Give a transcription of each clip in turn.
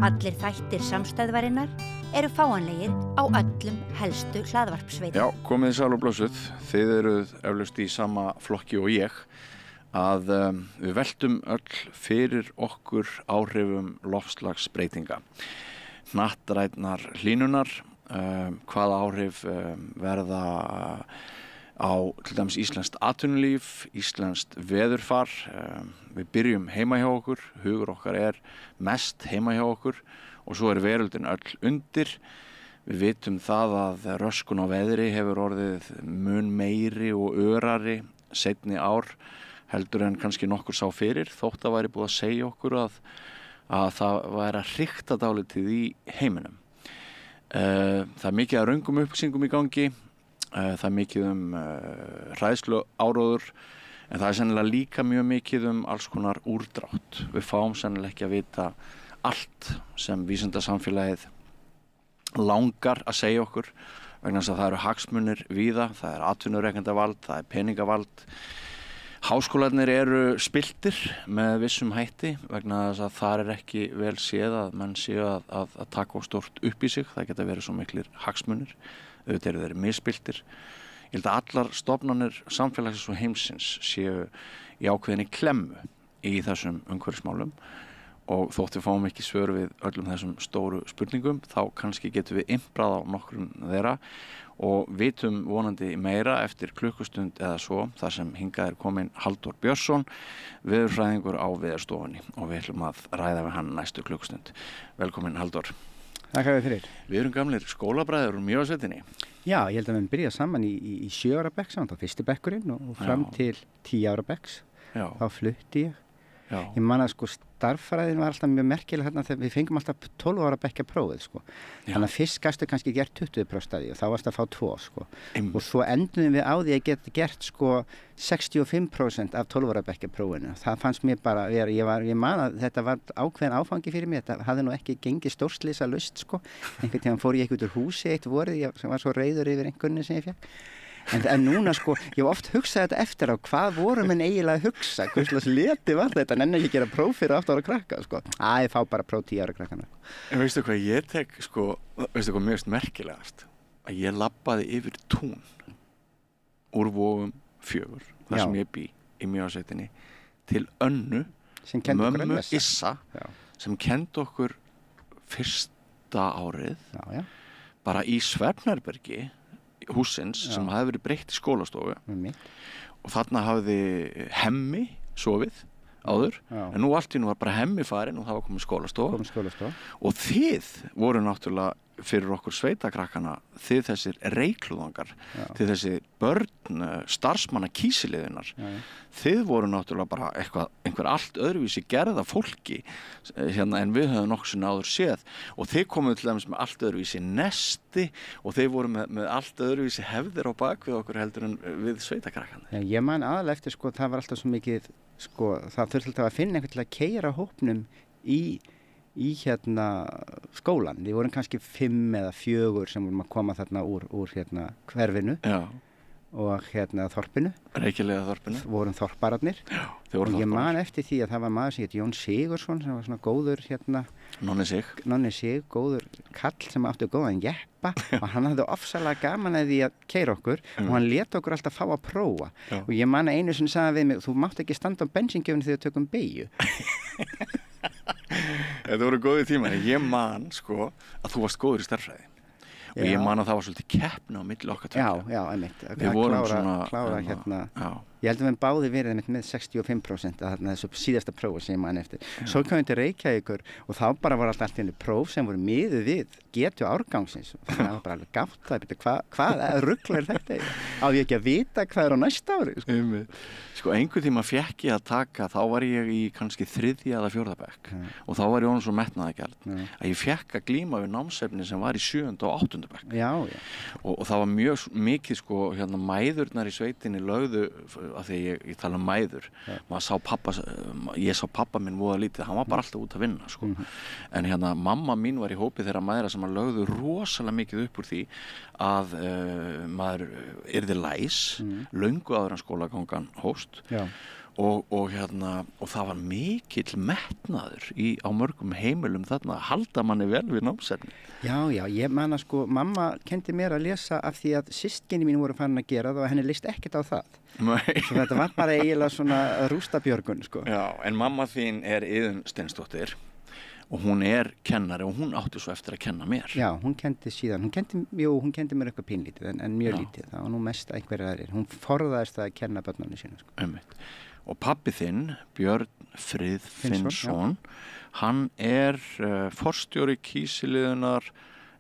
Allir þættir samstæðvarinnar eru fáanlegir á öllum helstu hlaðvarpsveitum. Já, komið þið sæl og blessuð. Þið eruð eflaust í sama flokki og ég að við veltum öll fyrir okkur áhrifum loftslagsbreytinga. Hnattrænnar hlýnunar, hvaða áhrif verða á til dæmis íslenskt atvinnulíf, íslenskt veðurfar. Við byrjum heima hjá okkur, hugur okkar er mest heima hjá okkur og svo er veröldin öll undir. Við vitum það að röskun á veðri hefur orðið mun meiri og örari seinni ár heldur en kannski nokkur sá fyrir, þótt að væri búið að segja okkur að það væri að hrikta dálítið í heiminum. Það er mikið af röngum upplýsingum í gangi, það er mikið hræðslu áróður, en það er sennilega líka mjög mikið alls konar úrdrátt. Við fáum sennilega ekki að vita allt sem vísindasamfélagið langar að segja okkur, vegna þess að það eru hagsmunir víða, það er atvinnurekendavald, það er peningavald. Háskólarnir eru spilltir með vissum hætti vegna þess að það er ekki vel séð að menn séu að taka stórt upp í sig. Það geta verið svo miklir hagsmunir, auðvitað eru þeir misspilltir. Ég held að allar stofnanir samfélagsins og heimsins séu í ákveðinni klemmu í þessum umhverfismálum og þótt við fáum ekki svör við öllum þessum stóru spurningum, þá kannski getum við imprað á nokkrum þeirra og vitum vonandi meira eftir klukkustund eða svo, þar sem hingað er kominn Halldór Björnsson, veðurfræðingur á Veðurstofunni, og við ætlum að ræða við hann næstu klukkustund. Velkominn Halldór. Takk fyrir. Við erum gamlir skólabræður úr Mjóasveitinni. Já, ég held að við byrjað saman í 7 ára bekk saman, þá fyrsti bekkurinn og fram til 10 ára bekks. Já. Þá flutti ég. Já. Ég man að starffræðin var alltaf mjög merkileg þarna þegar við fengum alltaf 12 ára bekkja prófið Þannig að fyrst gastu kannski gert 20% af því og þá varst að fá 2 Og svo endum við á því að geta gert 65% af 12 ára bekkja prófinu. Það fannst mér bara ég man að þetta var ákveðin áfangi fyrir mér. Þetta hafði nú ekki gengið stórslisa laust Einhvern tímann fór ég ekki út úr húsi eitt vorið sem var svo reiður yfir einhvernig sem ég fékk. En núna ég hef oft hugsað þetta eftir á hvað voru menn eiginlega að hugsa, hverslags leti var þetta, nenni ekki að gera próf fyrir 8 ára krakka, ég fá bara próf 10 ára krakkana. En veistu hvað ég tek, veistu hvað mjög merkilegast, að ég labbaði yfir tún úr Vogum 4, þar sem ég bý í Mjóasveitinni, til Önnu, mömmu Issa, sem kenndi okkur fyrsta árið, bara í svefnherbergi hússins sem hafði verið breytt í skólastofu og þarna hafði Hemmi sofið áður, en nú allt í einu var bara Hemmi farin og það var komið skólastofa. Og þið voru náttúrulega fyrir okkur sveitakrakkana, þið þessir reykluðangar, þið þessi börn starfsmanna kísiliðinnar, þið voru náttúrulega bara einhver allt öðruvísi gerða fólki en við höfum nokkuð sinni áður séð, og þið komuð til dæmis með allt öðruvísi nesti og þið voru með allt öðruvísi hefðir á bak við okkur heldur en við sveitakrakkana. Ég man aðalega eftir það var alltaf svo mikið það þurfti alltaf að finna einhvern til að keyra hópnum í skólan. Við vorum kannski 5 eða 4 sem vorum að koma þarna úr hverfinu og þorpinu. Reykjavík þorpinu. Vorum þorpararnir. Og ég man eftir því að það var maður sem hét Jón Sigurðsson sem var svona góður Nonni Sig, góður kall sem átti góðan jeppa og hann hafði ofsalega gaman að því að keyra okkur og hann lét okkur alltaf fá að prófa. Og ég man að einu sem sagði við mig, þú mátt ekki standa á bensíngjöfni þegar við tökum beygju. Þetta voru góðir tímar, en ég man að þú varst góður í stærðfræði og ég man að það var svolítið keppni á milli okkar tveggja. Já, einmitt. Við vorum svona Ég held að við báði verið með 65% að þessu síðasta prófi sem ég man eftir. Svo kom við til Reykjavíkur og þá bara var alltaf einu próf sem voru miðuð við getu árgangsins. Það var bara alveg gátt hvað rugl er þetta? Á ég ekki að vita hvað er á næsta ári? Einhvern tíma fékk ég að taka, þá var ég í kannski 3. eða 4. bekk og þá var ég orðinn svo metnaðargjarn að ég fékk að glíma við námsefni sem var í 7. og 8. bekk. Og það var mjög mikið mæðurnar í sveitinni lögðu, af því ég tala mæður, ég sá pappa minn voða lítið, hann var bara alltaf út að vinna en mamma mín var í hópi þeirra mæðra sem að lögðu rosalega mikið upp úr því að maður yrði læs löngu áður en skólagangan hófst og það var mikill metnaður á mörgum heimilum þarna að halda manni vel við námsefni. Já, ég man að sko, mamma kendi mér að lesa af því að systkini mín voru farin að gera það og henni leist ekkert á það. Nei. Svo þetta var bara eiginlega svona rústabjörgun, sko. Já, en mamma þín er Iðunn Steinsdóttir og hún er kennari og hún átti svo eftir að kenna mér. Já, hún kendi síðan, hún kendi mér eitthvað pínlítið en mjög lítið, það var nú mest einhverjar aðrir. Hún forðaðist að kenna börnunum sína, sko. Einmitt. Og pabbi þinn, Björn Frið Finnsson, hann er forstjóri Kísiliðunar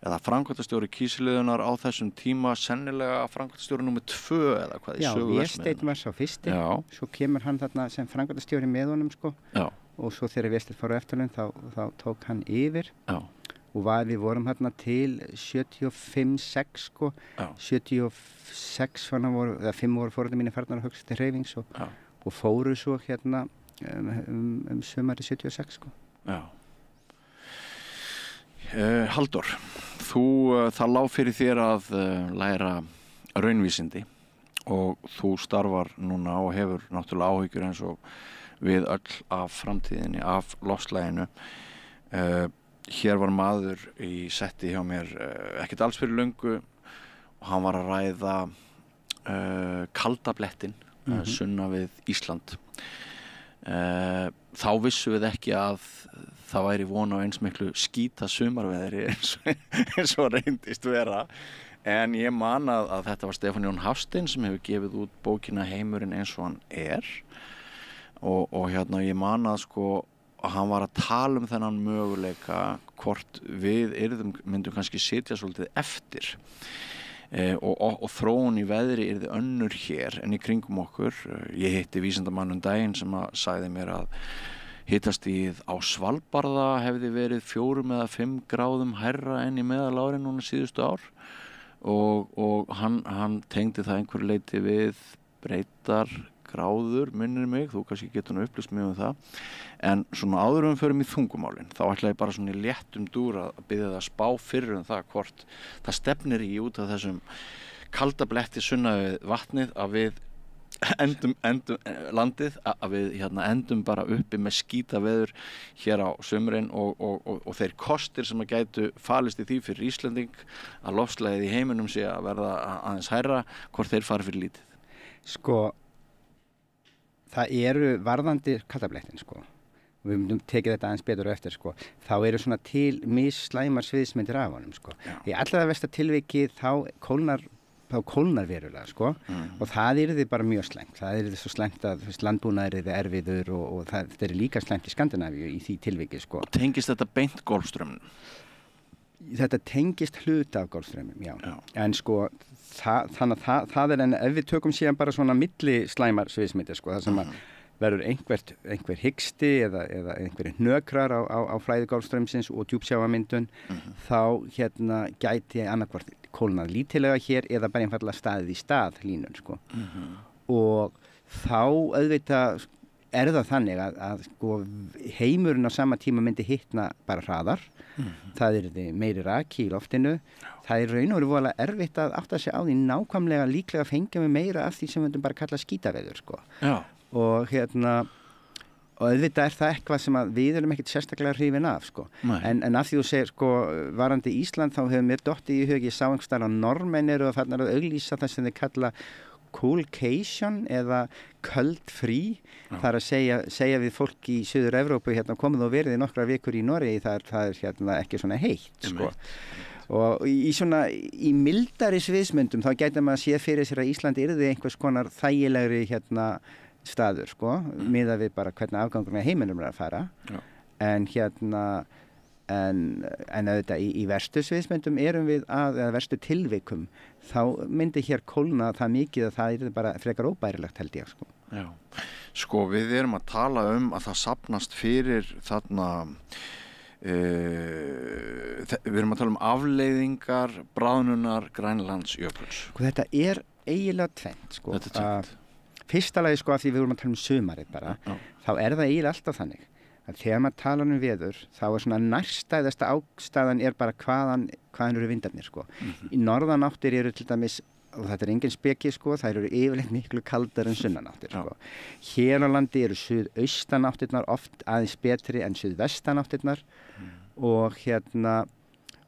eða framkvæmdastjóri Kísiliðunar á þessum tíma, sennilega framkvæmdastjóri númer 2 eða hvað í sögu Já, Vésteinn var sá fyrsti, svo kemur hann þarna sem framkvæmdastjóri með honum, sko. Já. Og svo þegar Vésteinn fór á eftirlaun þá tók hann yfir. Já. Og við vorum hérna til 75-6 sko, 76 eða 5 voru fórhaldar mínir farnar að hugsa til hreyfings og fóru svo hérna sumari 76 sko. Já. Halldór, það lá fyrir þér að læra raunvísindi og þú starfar núna og hefur náttúrulega áhyggjur eins og við öll af framtíðinni, af loftslaginu. Hér var maður í setti hjá mér ekkert alls fyrir löngu og hann var að ræða kaldablettinn sunna við Ísland. Þá vissum við ekki að það væri von á eins miklu skíta sumarveðri eins og reyndist vera. En ég man að þetta var Stefán Jón Hafstein sem hefur gefið út bókina Heimurinn eins og hann er og ég man að sko að hann var að tala um þennan möguleika hvort við myndum kannski sitja svolítið eftir og þróun í veðri yrði önnur hér en í kringum okkur. Ég hitti vísindamann daginn sem sagði mér að hitastigið á Svalbarða hefði verið 4 eða 5 gráðum hærra enn í meðalári núna síðustu ár og hann tengdi það einhverju leyti við breytar gráður, minnir mig, þú kannski getur nú upplýst mig um það, en svona áður við förum í þungumálin, þá ætla ég bara svona í léttum dúr að biðja það að spá fyrir um það hvort það stefnir í út af þessum kaldabletti sunna við vatnið að við endum landið, að við endum bara uppi með skítaveður hér á sumrin og þeir kostir sem að gætu falist í því fyrir Íslending að loftslagið í heiminum sé að verða aðeins hærra, hvort þeir fari fyrir lítið. Sko, það eru varðandi kaldablettin sko, og við myndum tekið þetta aðeins betur eftir sko, þá eru svona til misslæmar sviðsmyndir af honum sko. Í allra versta tilviki þá kólnar verulega sko, og það yrði bara mjög slæmt. Það yrði svo slæmt að landbúnaður yrði erfiður og þetta er líka slæmt í Skandinavíu í því tilviki sko. Tengist þetta beint Golfstraumnum? Þetta tengist hluta af Golfstraumnum, já. En sko, þannig að það er, en ef við tökum síðan bara svona milli slæmar sviðsmyndir sko, það sem að verður einhver hiksti eða einhverjir hnökrar á flæði Golfstraumsins og djúpsjávarmyndun, þá gæti annarkvort kólnað lítillega hér eða bara einfallega staðið í stað línun sko. Og þá auðvitað er það þannig að sko, heimurinn á sama tíma myndi hitna bara hraðar, það yrði meiri raki í loftinu, það er raun og veru voðalega erfitt að átta sig á því nákvæmlega, líklega fengjum við meira af því sem við myndum bara kalla skítaveður sko. Og og auðvitað er það eitthvað sem við erum ekkert sérstaklega hrifin af sko. En af því þú segir sko, varandi Ísland, þá hefur mér dottið í hug, ég sá einhvers staðar að Norðmenn eru að farnir að auglýsa það sem þeir kalla coolcation eða köldfrí. Það er að segja við fólk í Suður-Evrópu komið og verið í nokkrar vikur í Noregi, það er ekki svona heitt sko. Og í mildari sviðsmyndum þá gæti maður séð fyrir sér að Íslandi yrði einhvers konar þægilegri staður sko, miðað við bara hvernig afgangurinn í heiminum er að fara. En en auðvitað í verstu sviðsmyndum erum við eða verstu tilvikum, þá myndi hér kólna það mikið að það er bara frekar óbærilegt held ég sko. Já, sko við erum að tala um að það safnast fyrir þarna við erum að tala um afleiðingar bráðnunar Grænlandsjökuls. Sko þetta er eiginlega tvennt sko. Þetta er tvennt. Fyrsta lagi sko, af því við vorum að tala um sumarið bara, þá er það eiginlega alltaf þannig að þegar maður talar um veður þá er svona nærstæðasta ástæðan er bara hvaðan eru vindarnir sko. Í norðanáttir eru til dæmis og þetta engin speki sko, þær eru yfirleitt miklu kaldar en sunnanáttir sko. Hér á landi eru suðaustanáttirnar oft aðeins betri en suðvestanáttirnar og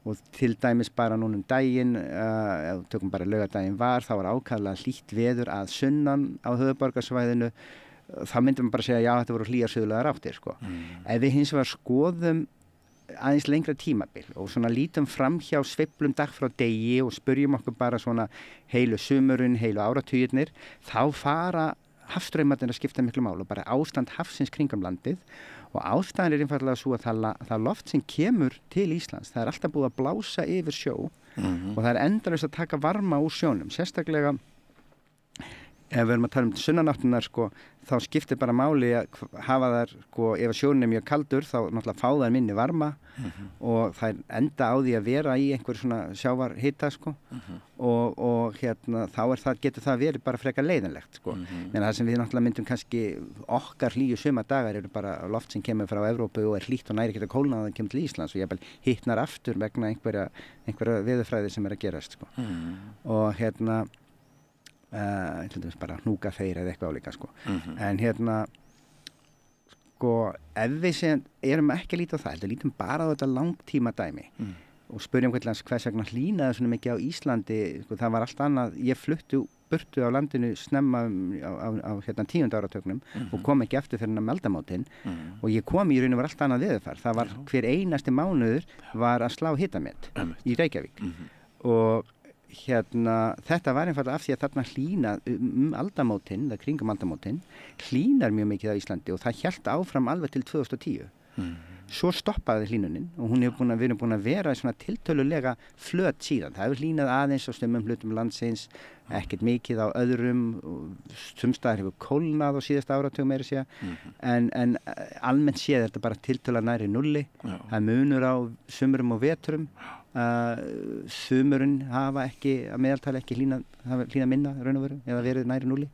og til dæmis bara núna daginn, ef við tökum bara laugardaginn þá var ákaflega hlýtt veður að sunnan á höfuðborgarsvæðinu, þá myndum við bara segja já, þetta voru hlýjar suðlægar áttir sko. Ef við hins vegar skoðum aðeins lengra tímabil og svona lítum fram hjá sveiflum dag frá degi og spurjum okkur bara svona heilu sumurinn, heilu áratugirnir, þá fara hafstraumarnir að skipta miklu máli og bara ástand hafsins kringum landið og ástæðan einfallega svo að það loft sem kemur til Íslands, það alltaf búið að blása yfir sjó og það endalaust að taka varma úr sjónum, sérstaklega ef við erum að tala sunnanáttirnar sko, þá skiptir bara máli að hafa þær sko, ef sjónin er mjög kaldur þá náttúrulega fá þær minni varma og það enda á því að vera í einhver svona sjávarhita sko og þá getur það verið bara frekar leiðinlegt sko. En það sem við náttúrulega myndum kannski okkar hlýju sumadagar eru bara loft sem kemur frá Evrópu og er hlýtt og næri ekki að kólna að það kemur til Íslands og jafnvel hitnar aftur vegna einhverja veðurfræði sem er að gerast sko. Og bara hnúka þeir eða eitthvað álíka sko. En sko ef við erum ekki að líta á það, heldur lítum bara á þetta langtíma dæmi og spyrjum hvers vegna hlýnaði svona mikið á Íslandi sko, það var allt annað, ég flutti burtu á landinu snemma á 10. áratugnum og kom ekki eftir fyrir aldamótin og ég kom í raun og var allt annað veðurfar, það var hver einasti mánuður var að slá hitamet í Reykjavík og þetta var einfallega af því að þarna hlýnað aldamótin, það kringum aldamótin hlýnar mjög mikið á Íslandi og það hélt áfram alveg til 2010 svo stoppaði hlýnunin og við erum búin að vera svona tiltölulega flöt síðan, það hefur hlýnað aðeins á stömmum hlutum landsins, ekkert mikið á öðrum, sumstaðar hefur kólnað á síðasta áratug meira segja en almennt séð er þetta bara tiltölulega nærri nulli, það munur á sumrum og vetrum sumurinn hafa ekki að meðaltali ekki hlýnað minna raun og veru eða verið nærri nulli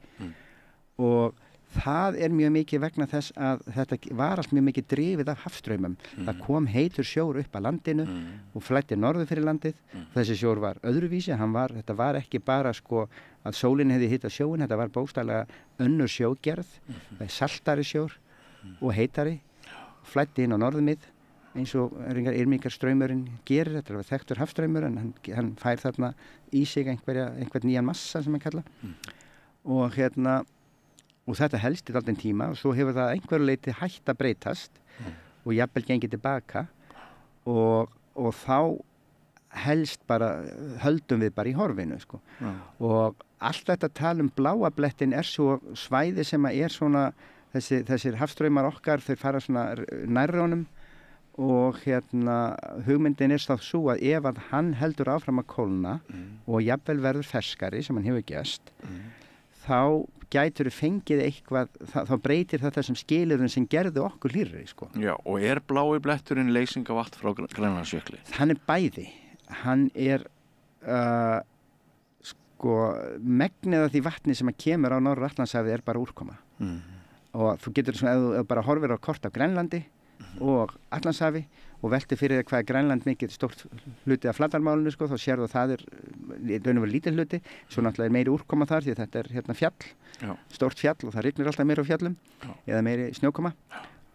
og það er mjög mikið vegna þess að þetta var allt mjög mikið drifið af hafstraumum. Það kom heitur sjór upp að landinu og flæddi norður fyrir landið. Þessi sjór var öðruvísi, þetta var ekki bara sko að sólin hefði hitað sjóin, þetta var bókstaflega önnur sjógerð, það er saltari sjór og heitari, flæddi inn á norðumið eins og Irmingar straumurinn gerir, þetta var þekktur hafstraumur en hann fær þarna í sig einhvern nýjan massa sem hann kalla og þetta helst í dálítinn tíma og svo hefur það einhverju leyti hætt að breytast og jafnvel gengið tilbaka og þá helst bara höldum við bara í horfinu sko. Og allt þetta tal bláa blettin er svo svæði sem að er svona þessir hafstraumar okkar þeir fara svona nærri honum og hugmyndin er þá svo að ef að hann heldur áfram að kólna og jafnvel verður ferskari sem hann hefur gest þá gætur fengið eitthvað, þá breytir það þessum skilyrðum sem gerðu okkur hlýrri sko. Já, og er blái bletturinn leysing af vatn frá Grænlandsjökli? Hann er bæði, hann er sko megnið af því vatni sem kemur á Norður-Atlantshafið er bara úrkoma og þú getur svona, ef þú bara horfir á kort af Grænlandi og Atlantshafi og velti fyrir þér hvað er Grænland mikið stórt hluti af flatarmálinu sko, þá sérðu að það er raun og veru lítið hluti, svo náttúrulega er meiri úrkoma þar því þetta er fjall, stórt fjall og það rignir alltaf meira á fjallum eða meiri snjókoma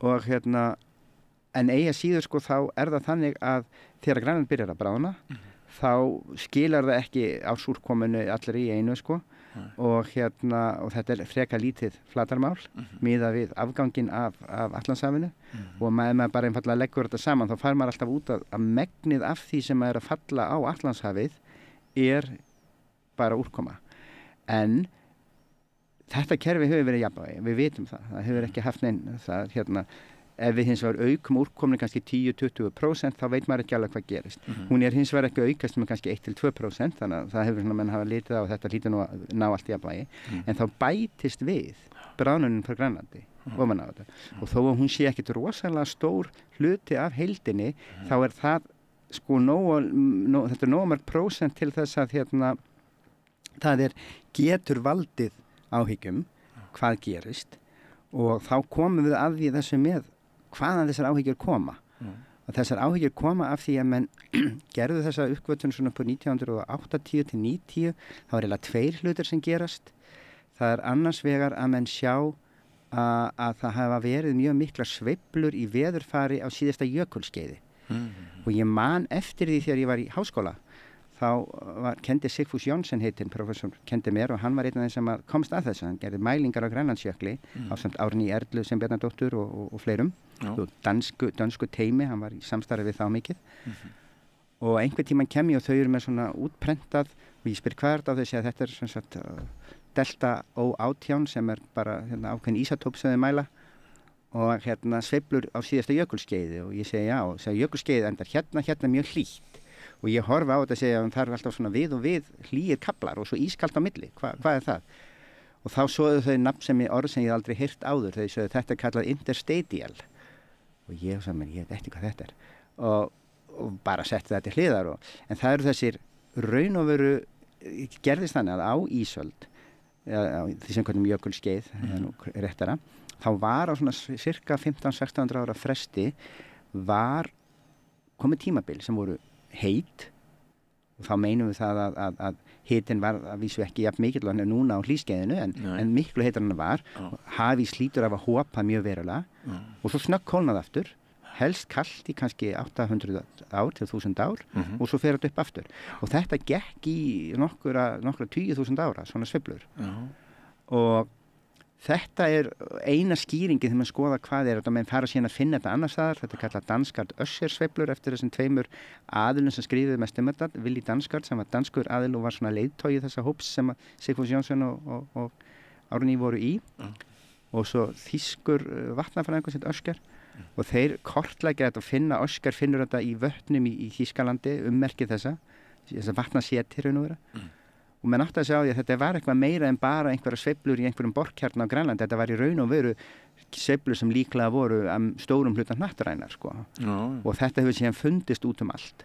og en eigi að síður sko þá er það þannig að þegar Grænland byrjar að bráðna þá skilar það ekki ársúrkominu allir í einu sko og þetta er freka lítið flatarmál miðað við afganginn af Atlantshafinu og maður bara einfallega leggur þetta saman þá fær maður alltaf út að megnið af því sem er að falla á Atlantshafið er bara úrkoma en þetta kerfi hefur verið jafnvægi, við vitum það hefur ekki haft neinn ef við hins vegar aukum úrkominu kannski 10-20% þá veit maður ekki alveg hvað gerist. Hún er hins vegar ekki aukast með kannski 1-2% þannig að það hefur svona menn hafa litið á að þetta lítur nú að ná allt í jafnvægi en þá bætist við bráðnunin frá Grænlandi ofan á þetta og þó að hún sé ekkit rosalega stór hluti af heildinni þá er það sko þetta er nógu mörg prósent til þess að það getur valdið áhyggjum hvað gerist og þá komum við að því þessu með hvaðan þessar áhyggjur koma Og þessar áhyggjur koma af því að menn gerðu þessa uppgötvun svona på 1980 til 90, þá eiginlega 2 hlutir sem gerast. Það annars vegar að menn sjá að það hafa verið mjög miklar sveiflur í veðurfari á síðasta jökulskeiði. Og ég man eftir því þegar ég var í háskóla, þá kendi Sigfús Jónsson heitinn, professor, kendi mér og hann var einn af þeim sem komst að þessu. Hann gerði mælingar á Grænlandsjökli ásamt Árný Erlu sem Bjarnadóttur og fleirum. Dönsku teymi, hann var í samstarfi við þá mikið. Og einhvern tímann kem ég og þau eru með svona útprentað og ég spyr hvað þetta á þessi að þetta sem sagt delta O18 sem bara ákveðin ísatóp sem þau mæla og sveiflur á síðasta jökulskeiði og ég segi já, jökulskeiði endar hérna mjög hlýtt og ég horfa á þetta að segja að það eru alltaf svona við og við hlýir kaplar og svo ískalt á milli, hvað er það? Og þá svoðu þau nafn orð sem ég aldrei heyrt áður, þau sögðu þetta er kallað interstadial og ég sagði mér, ég veit ekki hvað þetta er og bara setti þetta til hliðar en það eru þessir raun og veru gerðist þannig að á ísöld því sem kallum jökulskeið réttara, þá var á svona cirka 1500-1600 ára fresti var komið tímabil sem voru heit og þá meinum við það að hitin var að vísu ekki jafn mikill en núna á hlýskeiðinu en miklu heitar hann var hafís hlýtur af að hopa mjög verulega og svo snögg kólnað aftur helst kalt í kannski 800 ár til 1000 ár og svo fer þetta upp aftur og þetta gekk í nokkra 20.000 ára svona sveiflur og þetta er eina skýringin þegar maður skoða hvað þetta menn fara síðan að finna þetta annars staðar, þetta er kallað Danskard Össer-sveiflur eftir þessum 2 aðilum sem skrifuðu mest þetta, Willy Danskard sem var danskur aðil og var svona leiðtogi þessa hóps sem Sigfús Jónsson og Árný voru í og svo þýskur vatnafræðingur sem Ösker og þeir kortleggja þetta og finna, Ösker finnur þetta í vötnum í Þýskalandi ummerkið þessa vatnasétir og menn átti að segja á því að þetta var eitthvað meira en bara einhverja sveiflur í einhverjum borkjarn á Grænlandi, þetta var í raun og veru sveiflur sem líklega voru stórum hluta hnattrænar og þetta hefur síðan fundist út allt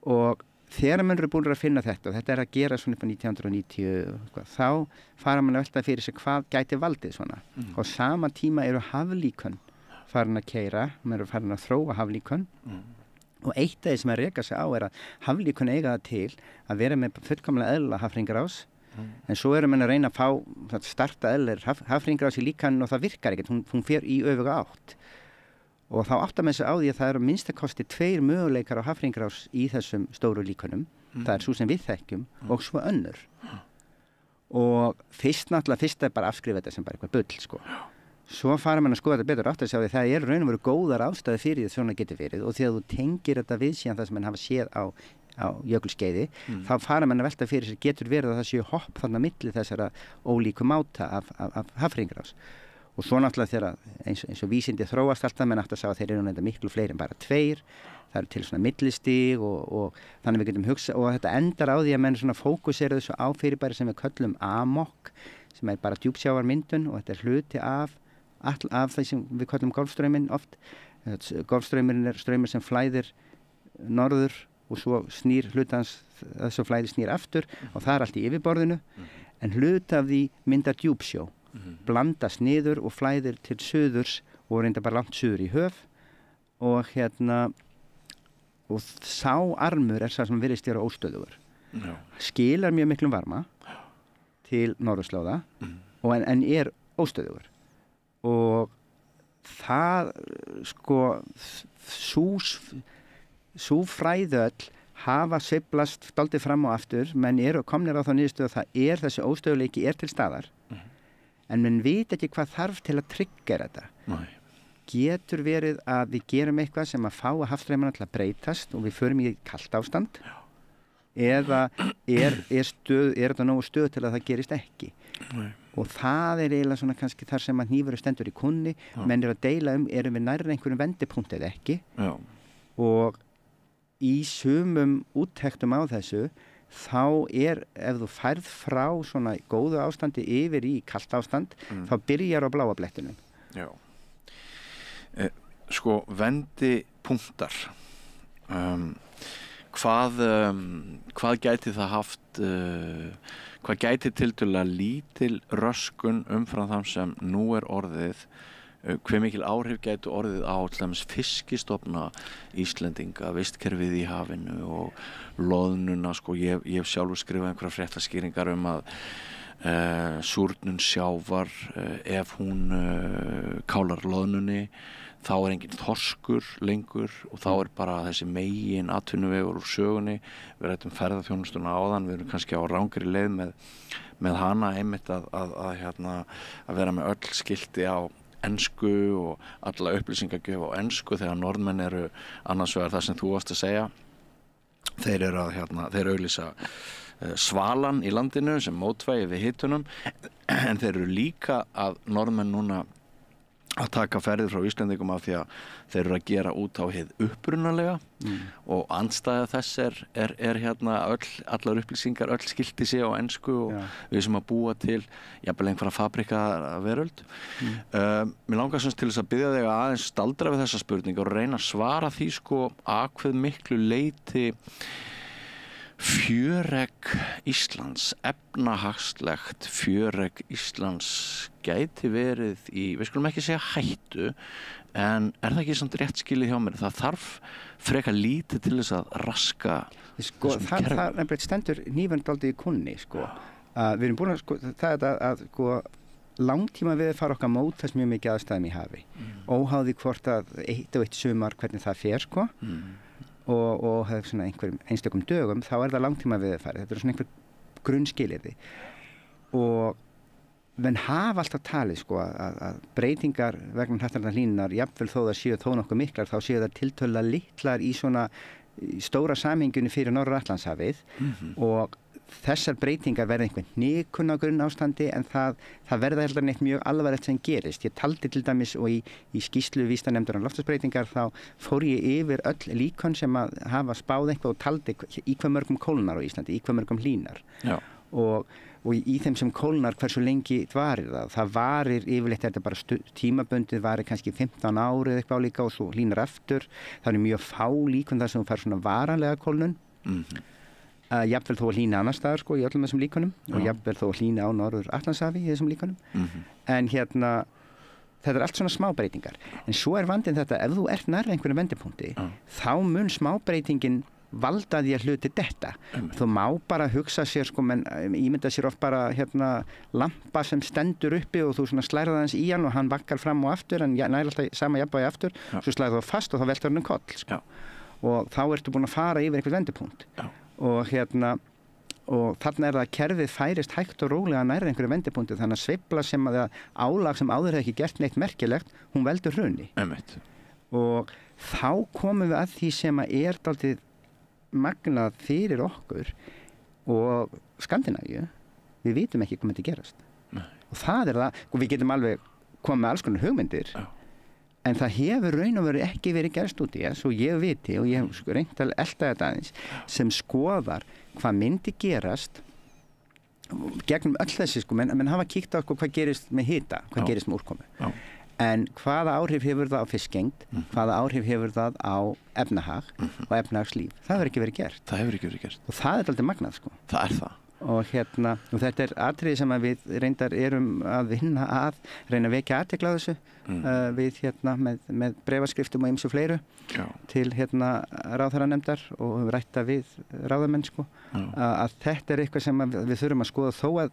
og þegar menn eru búin að finna þetta og þetta er að gera svona upp á 1990 þá fara mann að velta fyrir sig hvað gæti valdið svona og sama tíma eru haflíkön farin að keyra, menn eru farin að þróa haflíkön og eitt af því sem að reka sig á er að haflíkun eiga það til að vera með fullkomlega eðla hafhringrás en svo eru menn að reyna að fá starta eðlir hafhringrás í líkaninu og það virkar ekkert, hún fer í öfuga átt og þá áttar menn sig á því að það eru minnstakosti 2 möguleikar á hafhringrás í þessum stóru líkunum það er svo sem við þekkjum og svo önnur og fyrst er bara afskrifa þetta sem bara eitthvað bull Svo fara mann að skoða þetta betur átt að sjá því það er raun og veru góðar ástæði fyrir því svona getur verið og þegar þú tengir þetta við síðan það sem mann hafa séð á jökulskeiði þá fara mann að velta fyrir sér getur verið að það séu hopp þarna milli þessara ólíku máta af hafhringrás og svo náttúrulega þegar eins og vísindi þróast alltaf menn átt að sjá að þeir eru nefnda miklu fleiri en bara 2 það eru til svona millistig og þannig við getum hugsa og þetta endar á því að menn svona fókuseruðu svo á fyrirbæri sem við köllum amok sem er bara djúpsjávarmyndun og þetta er hluti af því sem við kallum golfstrauminn oft. Golfstraumurinn er straumur sem flæðir norður og svo snýr hlutans, þessu flæði snýr aftur og það er allt í yfirborðinu en hlut af því myndar djúpsjó, blandast niður og flæðir til suðurs og reynda bara langt suður í höf og og sá armur er sá sem virðist vera óstöðugur. Skilar mjög miklum varma til norðurslóða en er óstöðugur. Og það sú fræðöll hafa sveiflast dálítið fram og aftur menn eru komnir á þá niðurstöðu að það þessi óstöðuleiki er til staðar en menn veit ekki hvað þarf til að tryggja þetta getur verið að við gerum eitthvað sem að fá að hafstraumana til að breytast og við förum í kalt ástand eða er þetta nógu stöð til að það gerist ekki og það er eiginlega svona kannski þar sem að hnífurinn stendur í kunni menn eru að deila erum við nærri einhverjum vendipunkt eða ekki og í sumum úttektum á þessu þá ef þú færð frá svona góðu ástandi yfir í kalt ástand þá byrjar á bláa blettinum vendipunktar hvað gæti það haft hvað gæti tiltölulega lítil röskun umfram það sem nú er orðið hve mikil áhrif gætu orðið á til dæmis fiskistofna Íslendinga, vistkerfið í hafinu og loðnuna, sko, ég hef sjálfur skrifað einhverja fréttaskýringar að súrnun sjávar, ef hún kálar loðnunni, þá engin þorskur lengur og þá bara þessi megin atvinnuvegur úr sögunni. Við rættum ferðaþjónustuna áðan, við erum kannski á rangri leið með hana einmitt að vera með öll skilti á ensku og alla upplýsingagjöf á ensku þegar Norðmenn eru annars vegar það sem þú varst að segja. Þeir eru þeir auglýsa svalan í landinu sem mótvægi við hitunum, en þeir eru líka að Norðmenn núna að taka ferðir frá Íslendingum af því að þeir eru að gera út á hið upprunalega og andstæða þess er allar upplýsingar, öll skilti sé á ensku og við sem að búa til jafnvel einhverja fabrika veröld. Mér langar sem til þess að biðja þig að aðeins staldra við þessa spurningar og reyna að svara því, sko, að hve miklu leyti fjöregg Íslands, efnahagslegt fjöregg Íslands gæti verið í, við skulum ekki segja hættu, en er það ekki samt rétt skilið hjá mér? Það þarf frekar lítið til þess að raska þessum kerfum. Það er nefnilega stendur hnífurinn dálítið í kunni, sko. Við erum búin að, það að langtíma veðurfar okkar mótast mjög mikið aðstæðum í hafi. Óháði hvort að eitt og eitt sumar hvernig það fer, sko. Og hefur svona einhverjum einstökum dögum, þá er það langtíma veðurfari. Þetta er svona einhver grunnskilyrði. Og menn hafa alltaf talið, sko, að breytingar vegna hnattrænnar hlýnunar, jafnvel þó það séu þó nokkuð miklar, þá séu það tiltölulega litlar í svona stóra samhenginu fyrir Norður-Atlantshafið og þessar breytingar verða einhvern hnikun á grunnástandi, en það verða heldur neitt mjög alvarlegt sem gerist. Ég taldi til dæmis og í skýrslu vísindanefndar um loftslagsbreytingar þá fór ég yfir öll líkön sem að hafa spáð eitthvað og taldi í hvað mörgum kólnar á Íslandi, í hvað mörgum hlýnar. Og í þeim sem kólnar hversu lengi varir það. Það varir yfirleitt, þetta bara tímabundið varir kannski 15 árið eitthvað álíka og svo hlýnar aftur. Það er mjög fá líkön þar sem þú fær svona varanlega kólnun. Jafnvel þó að hlýna annar staðar, sko, í öllum þessum líkunum og jafnvel þó að hlýna á Norður-Atlantshafi í þessum líkunum. En þetta er allt svona smábreytingar. En svo er vandinn þetta, ef þú ert nærri einhverjum vendipunkti, þá mun smábreytingin valda því að hluti detta. Þú má bara hugsa sér, sko, menn ímynda sér oft bara lampa sem stendur uppi og þú svona slærið hans í hann og hann vakkar fram og aftur, en nær alltaf sama jafnvægi aftur, svo slærið þú fast og þá veltur hann koll, sko. Og þá ertu búin að fara yfir einhvern vendipunkt. Og þarna er það að kerfið færist hægt og rólega nær einhverju vendipunkti, þannig að sveifla sem að álag sem áður hefði ekki gert neitt merkilegt, hún veldur hruni. Og þá komum við að því sem að er dálítið magnað fyrir okkur og Skandinavíu, við vitum ekki hvað þetta gerast. Og það er það, og við getum alveg komið með alls konar hugmyndir, en það hefur raun og veru ekki verið gerst út í þess og ég viti og ég hef reynt að elta þetta aðeins sem skoðar hvað myndi gerast gegnum öll þessi, sko, menn hafa kíkt á hvað gerist með hita, hvað gerist með úrkomu. En hvaða áhrif hefur það á fiskgengd, hvaða áhrif hefur það á efnahag og efnahagslíf? Það hefur ekki verið gert. Það hefur ekki verið gert. Og það er aldrei magnað, sko. Það er það. Og og þetta er atriði sem að við reyndar erum að vinna að reyna að vekja athygli á þessu við með bréfaskriftum og ýmsu fleiru til ráðherranefndar og rætta við ráðamenn, sko, að þetta er eitthvað sem við þurfum að skoða, þó að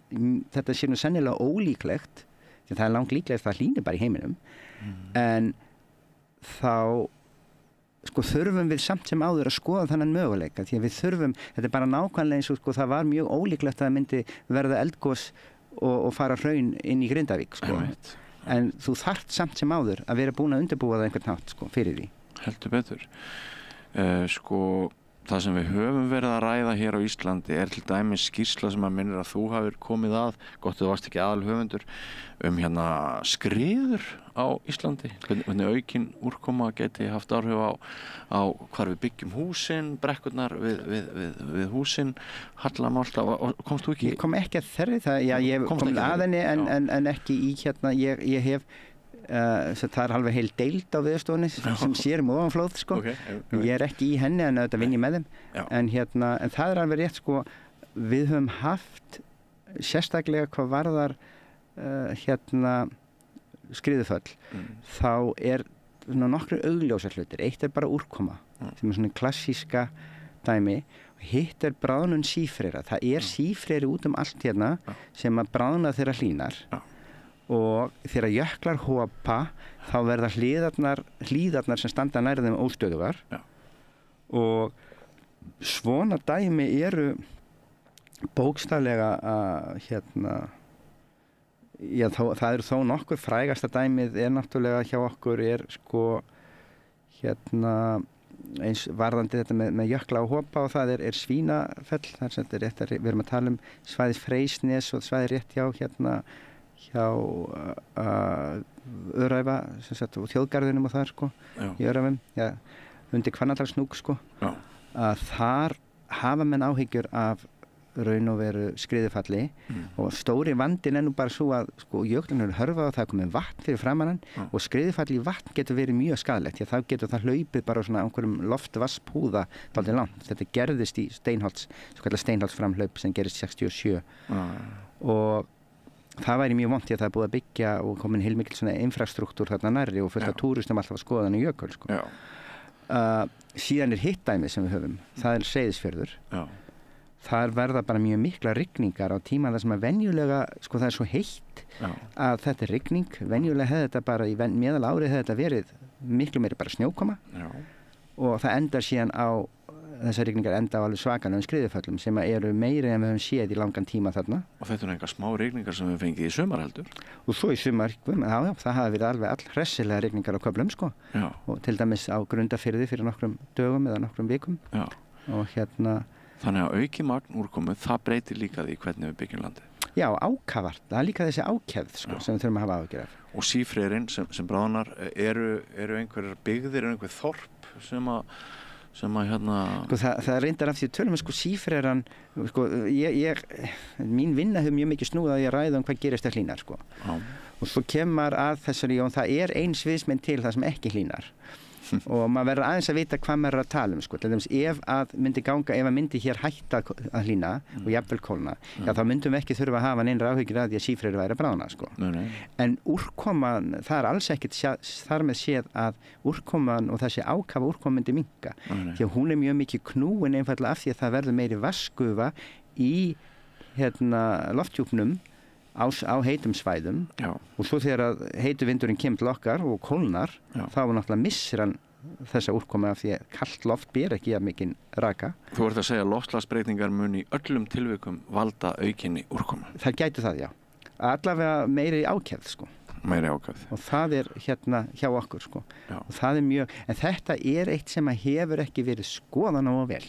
þetta sé nú sennilega ólíklegt, því það er langt líklegast að það hlýni bara í heiminum, en þá, sko, þurfum við samt sem áður að skoða þannan möguleika, því að við þurfum, þetta er bara nákvæmlega eins og, sko, það var mjög ólíklegt að það myndi verða eldgos og fara hraun inn í Grindavík, sko. En þú þarft samt sem áður að vera búin að undirbúa það einhvern hátt, sko, fyrir því. Heldur betur. Sko, það sem við höfum verið að ræða hér á Íslandi er til dæmis skýrsla sem að minnir að þú hafir komið að, gott þú varst ekki aðalhöfundur, skriður á Íslandi, hvernig aukin úrkoma geti haft áhrif á hvar við byggjum húsin, brekkurnar við húsin, Hallamálta, og komst þú ekki? Ég kom ekki að þeirri það, ég hef komið að henni en ekki í ég hef það er alveg heil deild á Veðurstofunni sem sér ofanflóð, sko. Ég er ekki í henni en auðvitað vinn ég með þeim, en það er alveg rétt, sko, við höfum haft sérstaklega hvað varðar skriðuföll þá nokkru augljósar hlutir. Eitt bara úrkoma sem svona klassíska dæmi. Hitt bráðnun sífrera. Það sífreri út allt hérna sem að bráðna þeirra hlýnar og þegar jöklar hopa þá verða hlíðarnar sem standa nærri þeim óstöðugar og svona dæmi eru bókstaflega það eru þó nokkur frægasta dæmið náttúrulega hjá okkur sko eins varðandi þetta með jökla og hopa og það Svínafell, þar sem við erum að tala svæðið Freysnes og svæðið rétt hjá Öræfa og þjóðgarðinum og þar sko í Öræfum, undir Hvannadalshnúk sko að þar hafa menn áhyggjur af raun og veru skriðufalli og stóri vandinn nú bara svo að sko jöklarnir hörfa og það komið vatn fyrir framan hann og skriðufalli í vatn getur verið mjög skaðlegt því að þá getur það hlaupið bara svona einhverjum loftvatnspúða dálítið langt. Þetta gerðist í Steinholtsframhlaup sem gerist 67 og það væri mjög vont því að það búið að byggja og komin heilmikil svona infrastruktúr þarna nærri og fullt af túristum alltaf að skoða hann í jökul sko. Síðan hitt dæmið sem við höfum, það Seyðisfjörður. Þar verða bara mjög mikla rigningar á tíma þar sem að venjulega, sko það svo heitt að þetta rigning, venjulega hefði þetta bara í meðal árið hefði þetta verið miklu meiri bara snjókoma og það endar síðan þessar rigningar enda á alveg svakalegum skriðuföllum sem eru meiri en við höfum séð í langan tíma þarna. Og þetta engar smá rigningar sem við fengið í sumar heldur? Og svo í sumar, það hafi verið alveg allhressilega rigningar á köflum sko og til dæmis á Grundarfirði fyrir nokkrum dögum eða nokkrum vikum og Þannig að auki magn úrkomu, það breytir líka því hvernig við byggjum landið. Já, ákafart. Það líka þessi ákefð sko, sem við þurfum að hafa áhyggjur af. Og sífrerinn sem bráðnar, eru einhverjar byggðir, einhver þorp sem að Sko, það reyndar af því tölum sko sífreran, sko, mín vinna hefur mjög mikið snúið að ég ræða hvað gerist að hlýnar sko. Og svo kemur að þessari, og það ein sviðsmynd til það sem ekki hlýnar. Og maður verður aðeins að vita hvað maður að tala sko. Til dæmis ef að myndi hér hætta að hlýna og jafnvel kólna, þá myndum við ekki þurfa að hafa neina áhyggjur að því að sífreri væri að bráðna sko. En úrkoman, það alls ekkert þar með séð að úrkoman og þessi ákafa úrkoma myndi minnka. Því að hún mjög mikið knúin einfallega af því að það verður meiri vatnsgufa í lofthjúpnum á heitum svæðum og svo þegar heitu vindurinn kemur til okkar og kólnar þá náttúrulega missir hann þessa úrkomu af því að kalt loft ber ekki jafn mikinn raka. Þú ert að segja að loftslagsbreytingar mun í öllum tilvikum valda aukinni úrkomu? Það gæti það, já. Allavega meiri ákefð sko. Meiri ákefð. Og það hjá okkur sko. Og það mjög, en þetta eitt sem að hefur ekki verið skoðað nógu vel.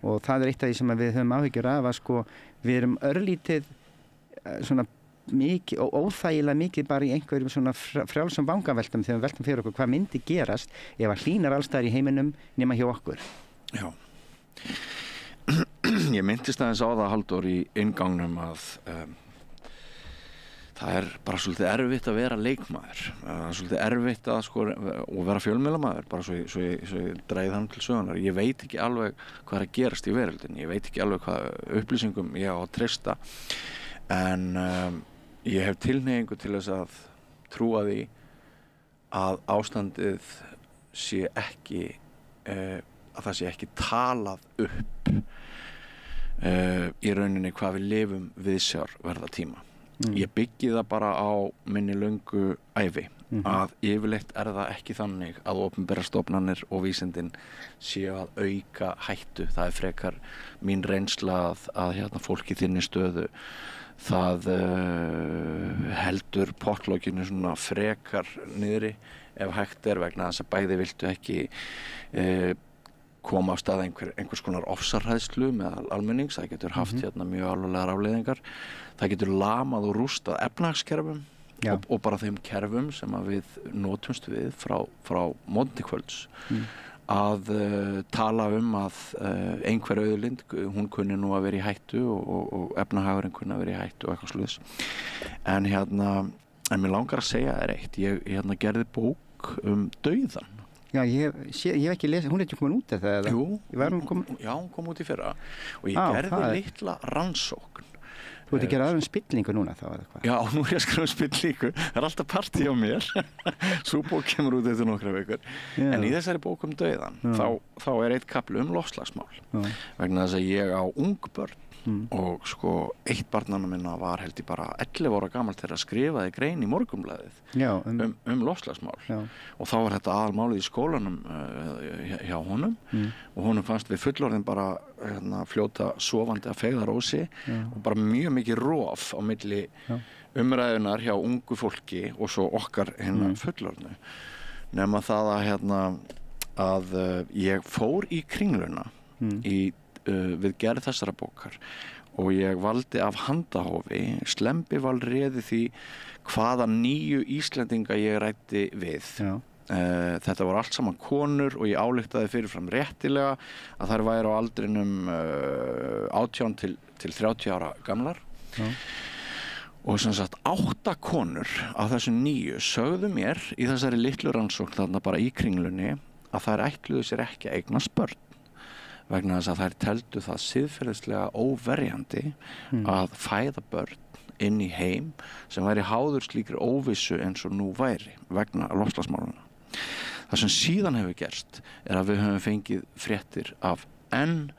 Og það eitt af því sem við höfum áhyggjur af að sko við erum örlítið svona mikið og óþægilega mikið bara í einhverjum svona frjálsum vangaveltum þegar við veltum fyrir okkur hvað myndi gerast ef að hlýnar allstaðar í heiminum nema hjá okkur. Já. Ég myndist aðeins á það, Halldór, í inngangnum að það bara svolítið erfitt að vera leikmaður. Það svolítið erfitt að sko og vera fjölmiðlamaður, bara svo ég dreið hann til sögunar. Ég veit ekki alveg hvað að gerast í veröldinni. Ég veit ekki alveg hvað upplýsingum ég á að treysta. En ég hef tilhneigingu til þess að trúa því að ástandið sé ekki, að það sé ekki talað upp í rauninni hvað við lifum viðsjár verða tíma. Ég byggi það bara á minni löngu ævi að yfirleitt það ekki þannig að opinberar stofnanir og vísindin séu að auka hættu. Það frekar mín reynsla að fólk í þinni stöðu það heldur pottlokinu svona frekar niðri ef hægt vegna þess að bæði viltu ekki koma á stað einhvers konar ofsarhæðslu meðal almennings. Það getur haft mjög alvarlegar afleiðingar. Það getur lamað og rústað efnahagskerfum og bara þeim kerfum sem að við notumst við frá morgni til kvölds að tala að einhver auðlind, hún kunni nú að vera í hættu og efnahagurinn kunni að vera í hættu og eitthvað sluðis. En mér langar að segja þér eitt. Ég gerði bók dauðann. Já, ég hef ekki lesið, hún ekki komin út eða? Jú, hún kom út í fyrra og ég gerði litla rannsókn Þú ert að gera aðra spillingu núna þá eða hvað? Já, nú er ég að skrifa spillingu. Það alltaf partí á mér. Svo bók kemur út eftir nokkra vikur. Já. En í þessari bók dauðan, þá eitt kapli loftslagsmál. Vegna þess að ég á ung börn og sko eitt barnanna minna var held ég bara 11 ára gamalt þegar að skrifaði grein í Morgunblaðið loftslagsmál og þá var þetta aðalmálið í skólanum hjá honum og honum fannst við fullorðin bara fljóta sofandi að feigðarósi og bara mjög mikið rof á milli umræðunar hjá ungu fólki og svo okkar fullorðnu nema það að ég fór í Kringluna við gerð þessara bókar og ég valdi af handahófi Slembival réði því hvaða nýju Íslendinga ég ræddi við þetta voru allt saman konur og ég ályktaði fyrirfram réttilega að þær væru á aldrinum 18 til 30 ára gamlar og sem sagt 8 konur af þessum 9 sögðu mér í þessari litlu rannsókn þarna bara í Kringlunni að þær ætluðu sér ekki að eignast börn vegna þess að þær teldu það siðferðislega óverjandi að fæða börn inn í heim sem væri háður slíkri óvissu eins og nú væri vegna loftslagsmálana. Það sem síðan hefur gerst að við höfum fengið fréttir af enn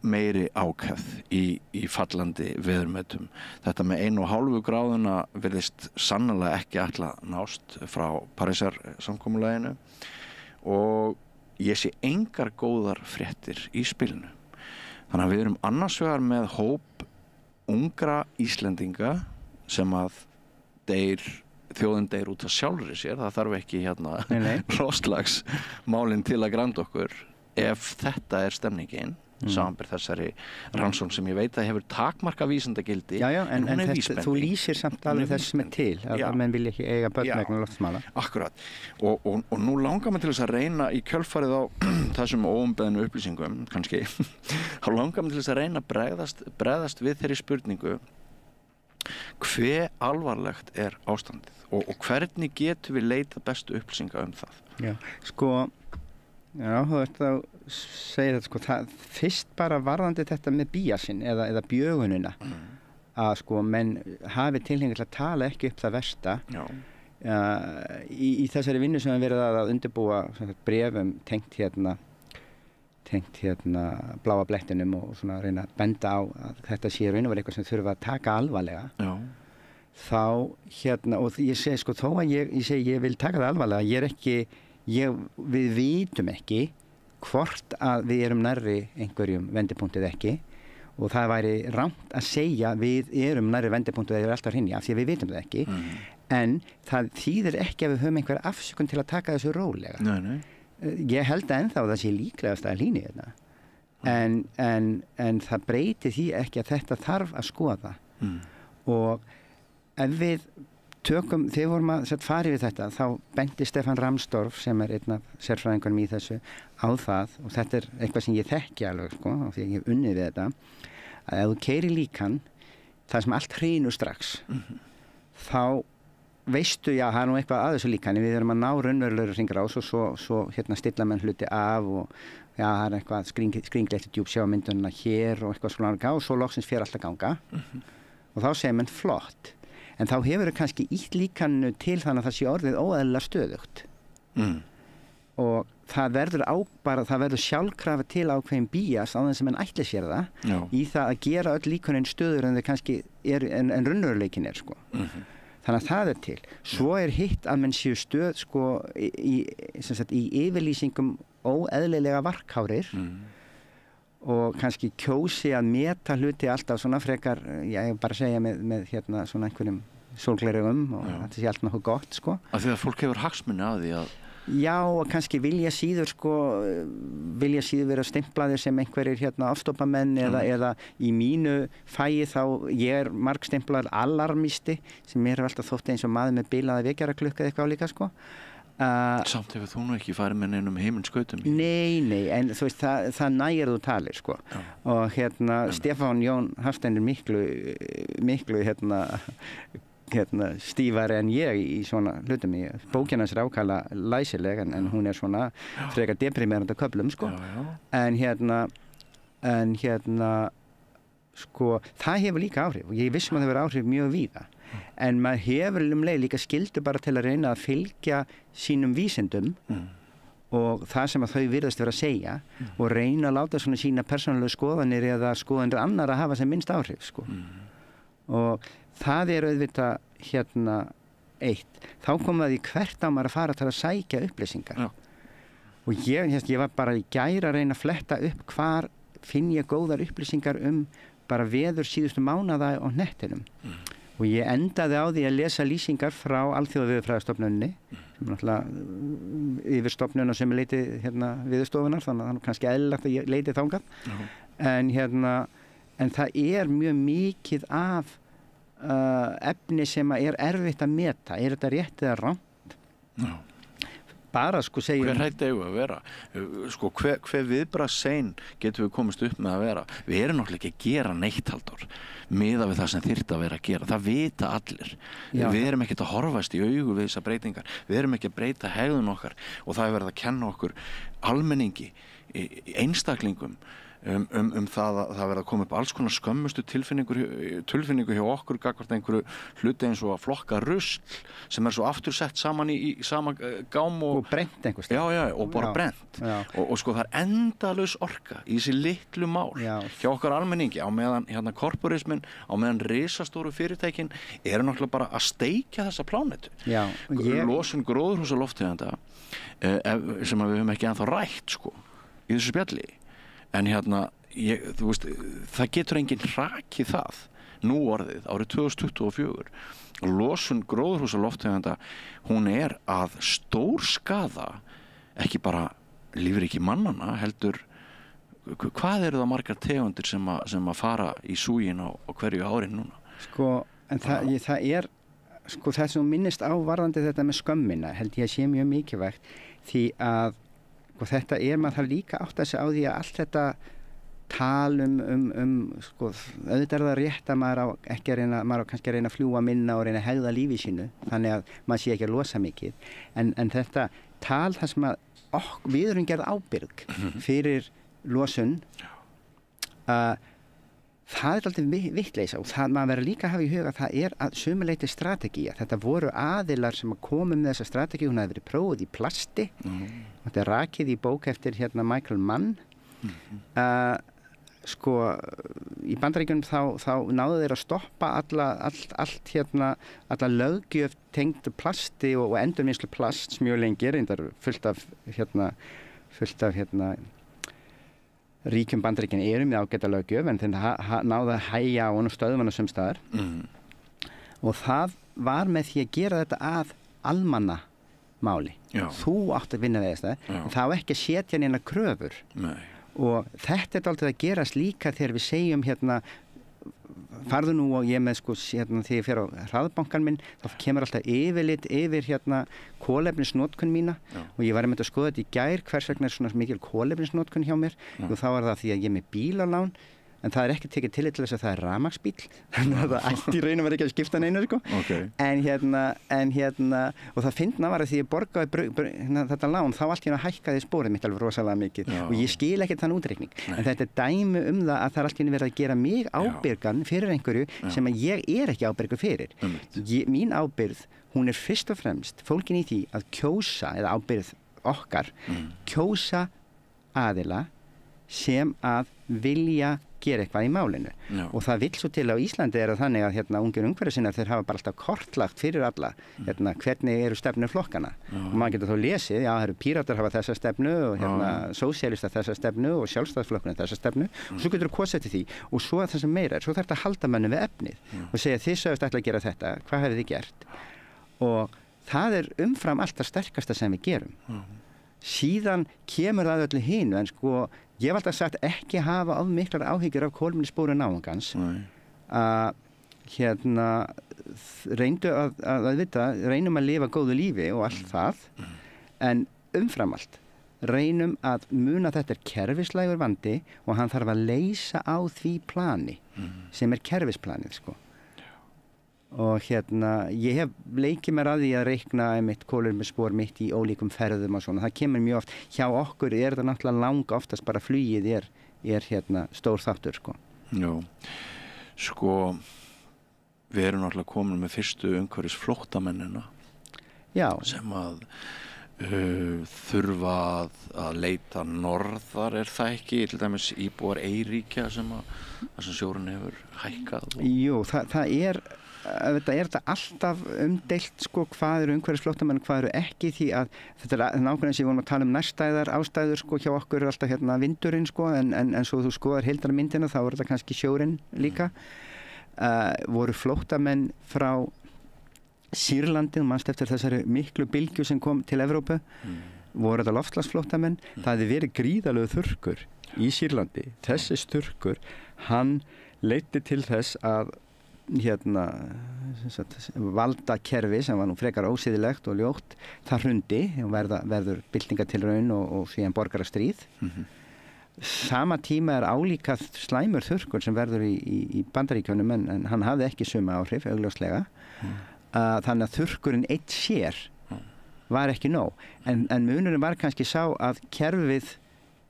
meiri ákefð í fallandi veðurmetum. Þetta með 1,5 gráðuna virðist sannarlega ekki ætla nást frá Parísar samkomulaginu og ég sé engar góðar fréttir í spilinu. Þannig að við erum annars vegar með hóp ungra Íslendinga sem að þjóðin deyr út af sjálfri sér. Það þarf ekki loftslagsmálin til að granda okkur ef þetta er stemningin samanber þessari rannsókn sem ég veit að hefur takmarka vísindagildi en hún vísbending. Þú lýsir samt alveg þess sem til að menn vilja ekki eiga börn vegna loftslagsmála. Akkurat og nú langar maður til þess að reyna í kjölfarið á þessum óumbeðnu upplýsingum kannski þá langar maður til þess að reyna að bregðast við þeirri spurningu hve alvarlegt er ástandið og hvernig getum við leitað bestu upplýsinga það þú ert að segja þetta það fyrst bara varðandi þetta með bíasinn eða bjögunina að menn hafi tilhengi til að tala ekki upp það versta í þessari vinnu sem við verið að undirbúa bréfum tengt bláa blettinum og svona reyna að benda á að þetta sé raun og vera eitthvað sem þurfa að taka alvarlega þá og ég segi þó að ég segi ég vil taka það alvarlega við vitum ekki hvort að við erum nærri einhverjum vendipunktið ekki og það væri rangt að segja við erum nærri vendipunktið eða alltaf hrinja af því að við vitum það ekki en það þýðir ekki að við höfum einhver afsökun til að taka þessu rólega ég held að ennþá það sé líklegast að hlýni en það breyti því ekki að þetta þarf að skoða og ef við þegar vorum að fara við þetta þá benti Stefán Ramstorff sem er einn af sérfræðingunum í þessu á það og þetta er eitthvað sem ég þekki alveg því ég hef unnið við þetta að ef þú keyrir líkan það sem allt hrynur strax þá veistu það er nú eitthvað að þessu líkani við erum að ná raunverulegur hringrás og svo stilla menn hluti af og það er eitthvað skringlegt djúp sjámyndunina hér og eitthvað svona og svo loksins fer allt að ganga og þá segir menn flott en þá hefur það kannski ítt líkanu til þannig að það sé orðið óeðlilega stöðugt og það verður sjálfkrafa til ákveðin bías á þess að menn ætli sér það í það að gera öll líkanin stöður en þau kannski en raunveruleikin er þannig að það er til svo er hitt að menn séu stöð í yfirlýsingum óeðlilega varkárir og kannski kjósi að meta hluti alltaf svona frekar, ég bara segja með svona einhverjum sólglerugum og þetta sé allt nokkuð gott Af því að fólk hefur hagsmuni að því að Já, og kannski vilja síður vera stemplaðir sem einhverjir afstoppamenn eða í mínu fæi þá ég margstemplaður alarmisti sem mér alltaf þótt eins og maður með bilaða vekjaraklukku eða eitthvað líka Samt hefur þú nú ekki farið með neinum heiminskautum Nei, en þú veist það nægir þú talir og Stefán Jón Hafstein er miklu stífari en ég í svona hlutum bókin hans er ákaflega læsileg en hún er svona frekar deprimerandi á köflum en sko, það hefur líka áhrif og ég vissum að það hefur áhrif mjög víða en maður hefur leið líka skyldu bara til að reyna að fylgja sínum vísindum og það sem að þau virðast vera að segja og reyna að láta svona sína persónulegu skoðanir eða skoðanir annar að hafa sem minnst áhrif sko. Og það auðvitað eitt, þá komum við í hvert á maður að fara til að sækja upplýsingar og ég var bara í gær að reyna að fletta upp hvar finn ég góðar upplýsingar bara veður síðustu mánaða á nettinum og ég endaði á því að lesa lýsingar frá Alþjóðaveðurfræðistofnuninni sem náttúrulega yfir stofnunina sem leiti viðurstofunar þannig að það er kannski eðlilegt að ég leiti þangað en það er mjög mikið af efni sem er erfitt að meta þetta rétt eða rangt bara sko segjum hver hætti eigum að vera sko hver viðbragðssein getum við komist upp með að vera við erum náttúrulega ekki að gera neitt Halldór miðað við það sem þyrfti að vera að gera það vita allir við erum ekkert að horfast í augu við þessar breytingar við erum ekki að breyta hegðun okkar og það er verið að kenna okkur almenningi einstaklingum það að það verða að koma upp alls konar skömmustu tilfinningu hjá okkur gagnvart einhverju hluti eins og að flokka rusl sem svo aftur sett saman í sama gám og brent einhvers og bara brent og sko það er endalaus orka í þessi litlu mál hjá okkar almenningi á meðan korporismin á meðan risastóru fyrirtækin eru náttúrulega bara að steikja þessa plánetu losun gróðurhúsalofttegunda sem við höfum ekki ennþá rætt sko í þessu spjalli en þú veist, það getur enginn hrakið það nú orðið árið 2024 losun gróðurhúsalofttegunda hún er að stórskaða ekki bara lífríki mannanna heldur hvað eru það margar tegundir sem að fara í súginn á hverju ári núna sko, en það er sko það sem minnist á varðandi þetta með skömmina held ég að sé mjög mikilvægt því að og þetta maður þarf líka átt að segja á því að allt þetta tal sko, auðvitað það rétt að maður á kannski að reyna að fljúga minna og reyna að hegða lífi sínu þannig að maður sé ekki að losa mikið en þetta tal þar sem að við erum gerð ábyrg fyrir losun það er alltaf vittleysa og það maður verður líka að hafa í huga að það að sömuleyti strategía þetta voru aðilar sem að koma með þessa strategíu hún hafi verið prófuð í plasti þetta er rakið í bók eftir Michael Mann sko í Bandaríkjunum þá náðu þeir að stoppa alla löggjöf tengd plasti og endurvinnslu plasts mjög lengi reyndar fullt af ríkjum Bandaríkjunum eru með ágæta löggjöf en þeir náðu að hægja á honum stöðvana sem staðar og það var með því að gera þetta að almanna máli þú átt að vinna við þetta en þá ekki að setja neina kröfur og þetta alltaf að gerast líka þegar við segjum farðu nú og ég með sko þegar ég fer á hraðbankan minn þá kemur alltaf yfirlit yfir kolefnisnotkun mína og ég var að skoða þetta í gær hvers vegna er svona mikil kolefnisnotkun hjá mér og þá var það því að ég er með bílalán en það er ekki tekið tillit til þess að það er rafmagnsbíll þannig að það ætti í raunum ekki að skipta neinu sko. en og það fyndna var að því ég borgaði þetta lán þá allt hérna hækkaði spórið mitt alveg rosalega mikið og ég skil ekki þann útreikning en þetta er dæmi það að það er allt hérna verið að gera mig ábyrgan fyrir einhverju sem að ég er ekki ábyrgur fyrir mín ábyrgð, hún er fyrst og fremst fólkin í því að kjósa eða ábyrgð okkar kjósa aðila sem að vilja gera eitthvað í málinu og það vill svo til á Íslandi þannig að ungir umhverfisinnar þeir hafa bara alltaf kortlagt fyrir alla hvernig eru stefnur flokkana og maður getur þá lesið, það eru Píratar hafa þessa stefnu og sósíalistar þessa stefnu og Sjálfstæðisflokkurinn þessa stefnu og svo getur þú kosið til því og svo það sem meira svo þarf þetta að halda mönnum við efnið og segja þið sögust ætla að gera þetta, hvað hefur þið gert og það er umfram alltaf sterkasta sem við gerum síðan kemur það öllu hinu en sko ég hef alltaf sagt ekki hafa of miklar áhyggjur af kolefnisspori náungans reynum að lifa góðu lífi og allt það en umfram allt reynum að muna að þetta er kerfislægur vandi og hann þarf að leysa á því plani sem er kerfisplanið sko og ég hef leikið mér að því að reikna kolefnisspor mitt í ólíkum ferðum og svona, það kemur mjög oft hjá okkur þetta náttúrulega langa oftast bara flugið er stór þáttur sko Já, sko, við erum náttúrulega komin með fyrstu umhverfis flóttamennina sem að þurfa að leita norðar, það ekki, til dæmis íbúar Eyríkja sem sjórinn hefur hækkað? Jú, það er þetta alltaf umdeilt sko, hvað eru umhverfisflóttamenn og hvað eru ekki, því að þetta er nákvæmlega eins og við vorum að tala um nærstæðar ástæður sko, hjá okkur er alltaf vindurinn sko, en svo þú skoðar heildarmyndina þá er þetta kannski sjórinn líka. Voru flóttamenn frá Sýrlandi, manst eftir þessari miklu bylgju sem kom til Evrópu, voru þetta loftslagsflóttamenn. Það hefði verið gríðalegu þurrkur í Sýrlandi. Þessi þurrkur, hann leiddi til þess að valdakerfi sem var nú frekar ósýðilegt og ljótt, það hrundi og verður byltingatilraun og síðan borgarastríð. Sama tíma er álíka slæmur þurrkur sem verður í Bandaríkjunum, en hann hafði ekki sömu áhrif, augljóslega. Þannig að þurrkurinn eitt sér var ekki nóg, en munurinn var kannski sá að kerfið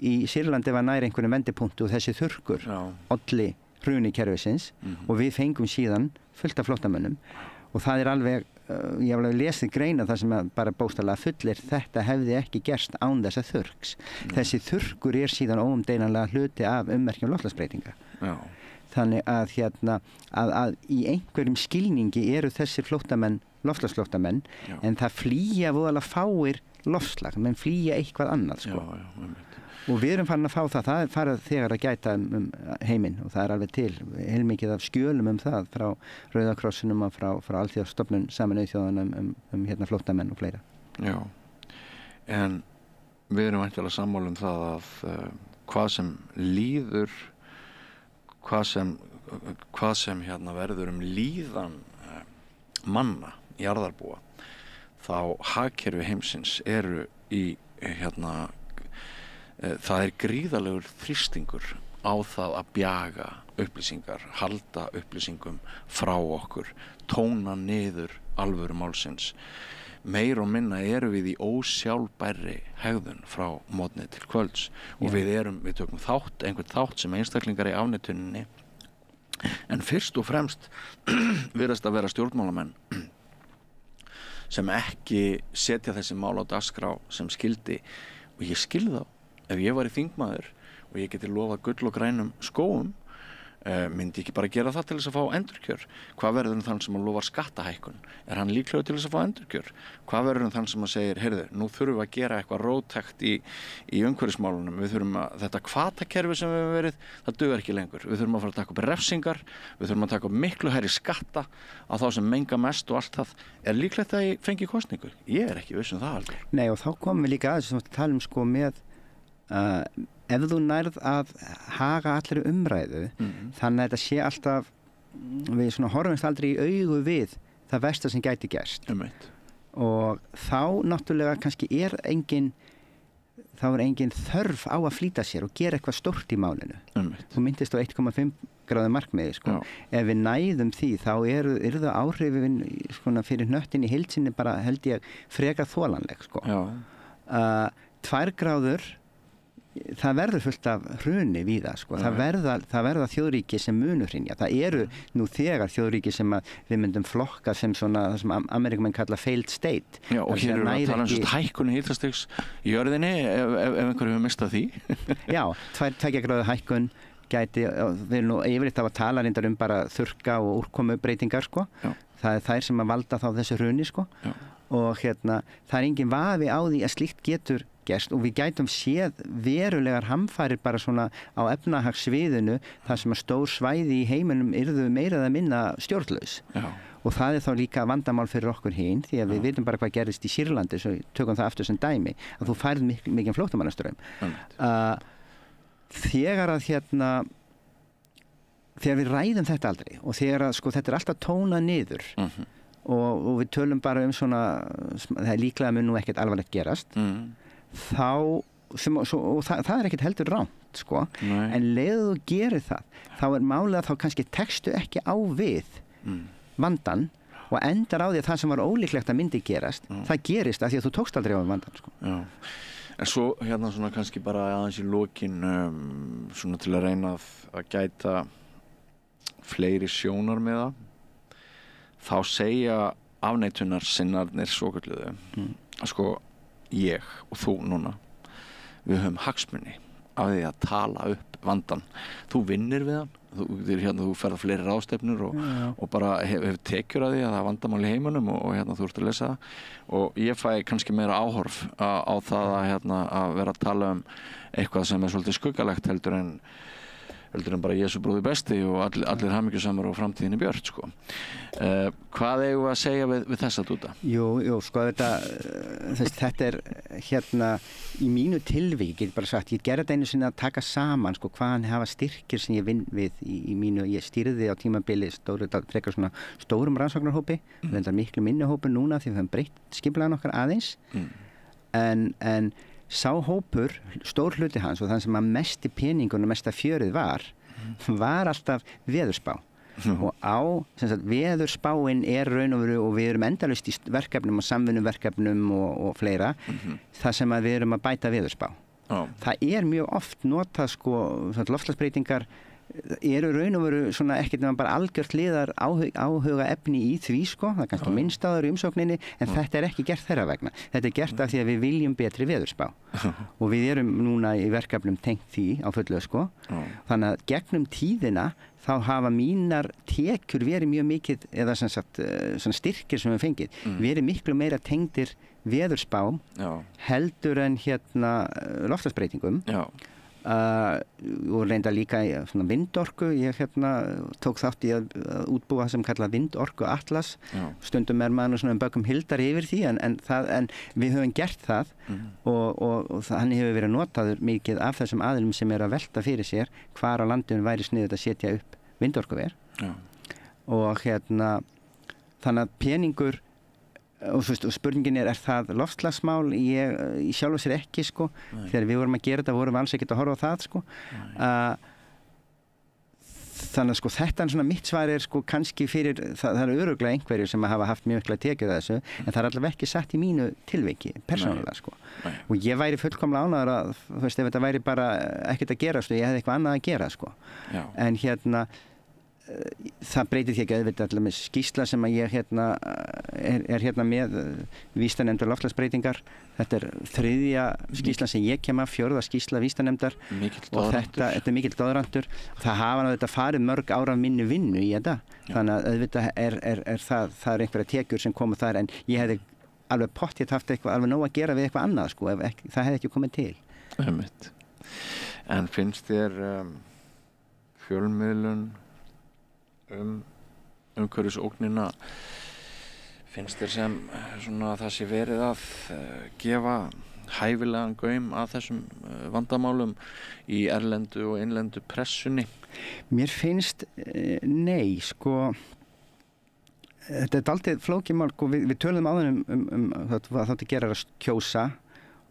í Sýrlandi var nær einhverjum vendipunktu og þessi þurrkur olli hruni kerfisins og við fengum síðan fullt af flóttamönnum og það er alveg, ég hef alveg lesið greina það sem bara bókstaflega fullir, þetta hefði ekki gerst án þessa þurrks. Þessi þurrkur er síðan óumdeilanlega hluti af ummerkjum loftslagsbreytinga. Þannig að í einhverjum skilningi eru þessir flóttamenn loftslagsflóttamenn, en það flýja voðalega fáir loftslag, menn flýja eitthvað annað sko. Og við erum farin að fá það er farið þegar að gæta heiminn og það er alveg til heilmikið af skjölum það frá Rauða krossinum og frá Alþjóðastofnun Sameinuðu þjóðanna flóttamenn og fleira. Já, en við erum væntanlega sammála það að hvað sem líður, hvað sem verður líðan manna, jarðarbúa, þá hagkerfi heimsins eru í það er gríðalegur þrýstingur á það að bjaga upplýsingar, halda upplýsingum frá okkur, tóna niður alvöru málsins. Meir og minna eru við í ósjálfbærri hegðun frá morgni til kvölds og við tökum einhvern þátt sem einstaklingar í afneituninni, en fyrst og fremst virðast að vera stjórnmálamenn sem ekki setja þessi mál á dagskrá sem skyldi, og ég skil þá. Ef ég var í þingmaður og ég geti lofað gull og grænum skógum, myndi ég ekki bara gera það til þess að fá endurkjör. Hvað verður þann sem að lofar skattahækkun? Er hann líklegur til þess að fá endurkjör? Hvað verður þann sem að segir, heyrðu, nú þurfum við að gera eitthvað róttækt í umhverfismálunum, við þurfum að, þetta hvatakerfi sem við hefur verið, það dugar ekki lengur. Við þurfum að fara að taka upp refsingar, við þurfum að taka upp miklu hærri skatta á þá sem menga mest og allt það. Er líklegt að ég fengi kosningu? Ég er ekki viss það alveg. Nei, og þá komum við líka að tala sko með ef þú nærð að haga allri umræðu, þannig að þetta sé alltaf, við horfumst aldrei í augu við það versta sem gæti gerst. Og þá náttúrulega kannski er engin þörf á að flýta sér og gera eitthvað stórt í málinu. Þú myndist á 1,5 gráðu markmiði sko. Ef við næðum því þá eru það áhrifin fyrir hnöttin í heild sinni bara held ég frekar þolanleg sko. 2 gráður, það verður fullt af hruni víða sko. Það verða þjóðríki sem munu hrynja. Það eru nú þegar þjóðríki sem við myndum flokka sem svona það sem Ameríkumenn kalla failed state. Já, og hér eru að tala um hækkun hitastigs í jörðinni ef einhver hefur mistað því. Já, 2 gráðu hækkun gæti, við erum nú yfirleitt að tala reyndar bara þurrka og úrkomubreitingar sko. Það er þær sem að valda þá þessu hruni sko. Og það er engin vafi á því að slíkt getur gerst og við gætum séð verulegar hamfarir bara svona á efnahagssviðinu þar sem að stór svæði í heiminum yrðu meira eða minna stjórnlaus. Og það er þá líka vandamál fyrir okkur hinn, því að við vitum bara hvað gerist í Sýrlandi, svo tökum það aftur sem dæmi, að þú færð mikinn flóttamannastraum. Þegar að þegar við ræðum þetta aldrei og þegar að þetta er alltaf tónað niður og við tölum bara svona, það er líklega mun nú ekkert alvarlegt gerast, það er ekkert heldur rámt sko. En leiðu þú gerir það, þá er málið að þá kannski tekstu ekki á við vandan og endar á því að það sem var ólíklegt að myndi gerast, það gerist af því að þú tókst aldrei á við vandan sko. En svo svona kannski bara aðeins í lokin svona til að reyna að gæta fleiri sjónarmiða, þá segja afneitunar-sinnarnir svokölluðu að sko ég og þú núna, við höfum hagsmuni af því að tala upp vandan. Þú vinnir við hann, þú ferð á fleiri ráðstefnur og bara hefur tekjur að því að það er vandamál í heiminum og þú ert að lesa það og ég fæ kannski meira áhorf á það að vera að tala um eitthvað sem er svolítið skuggalegt heldur en bara Jesú bróðir besti og allir hamingjusamar og framtíðinni björt sko. Hvað eigum við að segja við þessa dúta? Jú, sko þetta er í mínu tilviki, ég bara sagt, ég gerði þetta einu sinni að taka saman sko hvaðan hafa styrkir sem ég vinn við í mínu, ég stýrði á tímabili frekar svona stórum rannsóknarhópi, reyndar miklu minni hópi núna því við höfum breytt skipulaginu okkar aðeins, en sá hópur, stór hluti hans og þann sem að mesti peningun og mesta fjörið var alltaf veðurspá og veðurspáin er raun og veru og við erum endalaust í verkefnum og samvinnuverkefnum og fleira það sem að við erum að bæta veðurspá. Það er mjög oft notað sko, loftslagsbreytingar eru raun og veru svona ekkert nema bara algjört liðar áhuga efni í því sko, það er kannski minnstaður í umsókninni en þetta er ekki gert þeirra vegna. Þetta er gert af því að við viljum betri veðurspá og við erum núna í verkefnum tengt því á fullu sko. Þannig að gegnum tíðina þá hafa mínar tekjur verið mjög mikið eða sem sagt svona styrkir sem við fengið verið miklu meira tengdir veðurspám heldur en loftslagsbreytingum. Og reynda líka í svona vindorku, ég tók þátt í að útbúa sem kallað vindorku atlas, stundum er maður svona bökum hildar yfir því en við höfum gert það og þannig hefur verið notaður mikið af þessum aðilum sem eru að velta fyrir sér hvar á landinu væri sniðugt að setja upp vindorkuver og þannig að peningur og spurningin er það loftslagsmál? Í sjálfu sér ekki sko. Þegar við vorum að gera þetta vorum við alls ekkert að horfa á það sko. Þannig að sko þetta svona mitt svar er sko kannski fyrir það eru örugglega einhverjir sem hafa haft mjög mikla tekjur af þessu en það er allavega ekki satt í mínu tilviki persónulega sko. Og ég væri fullkomlega ánægður að ef þetta væri bara ekkert að gera sko, ég hefði eitthvað annað að gera sko. En það breytir því ekki auðvitað allir með skýrsla sem að ég er með vísindanefndar loftslagsbreytingar. Þetta er 3. skýrslan sem ég kem af, 4. skýrsla vísindanefndar og þetta er mikill doðrantur. Það hafa auðvitað farið mörg ára af minni vinnu í þetta. Þannig að auðvitað er það er einhverja tekjur sem komu þar en ég hefði alveg pottþétt haft eitthvað alveg nóg að gera við eitthvað annað sko, það hefði ekki komið til. En finnst þér fjölmiðlun umhverfisógnina finnst þér sem svona það sé verið að gefa hæfilegan gaum að þessum vandamálum í erlendu og innlendu pressunni? Mér finnst nei sko þetta er dálítið flókið mál og við töluðum áðan það þátti gera að kjósa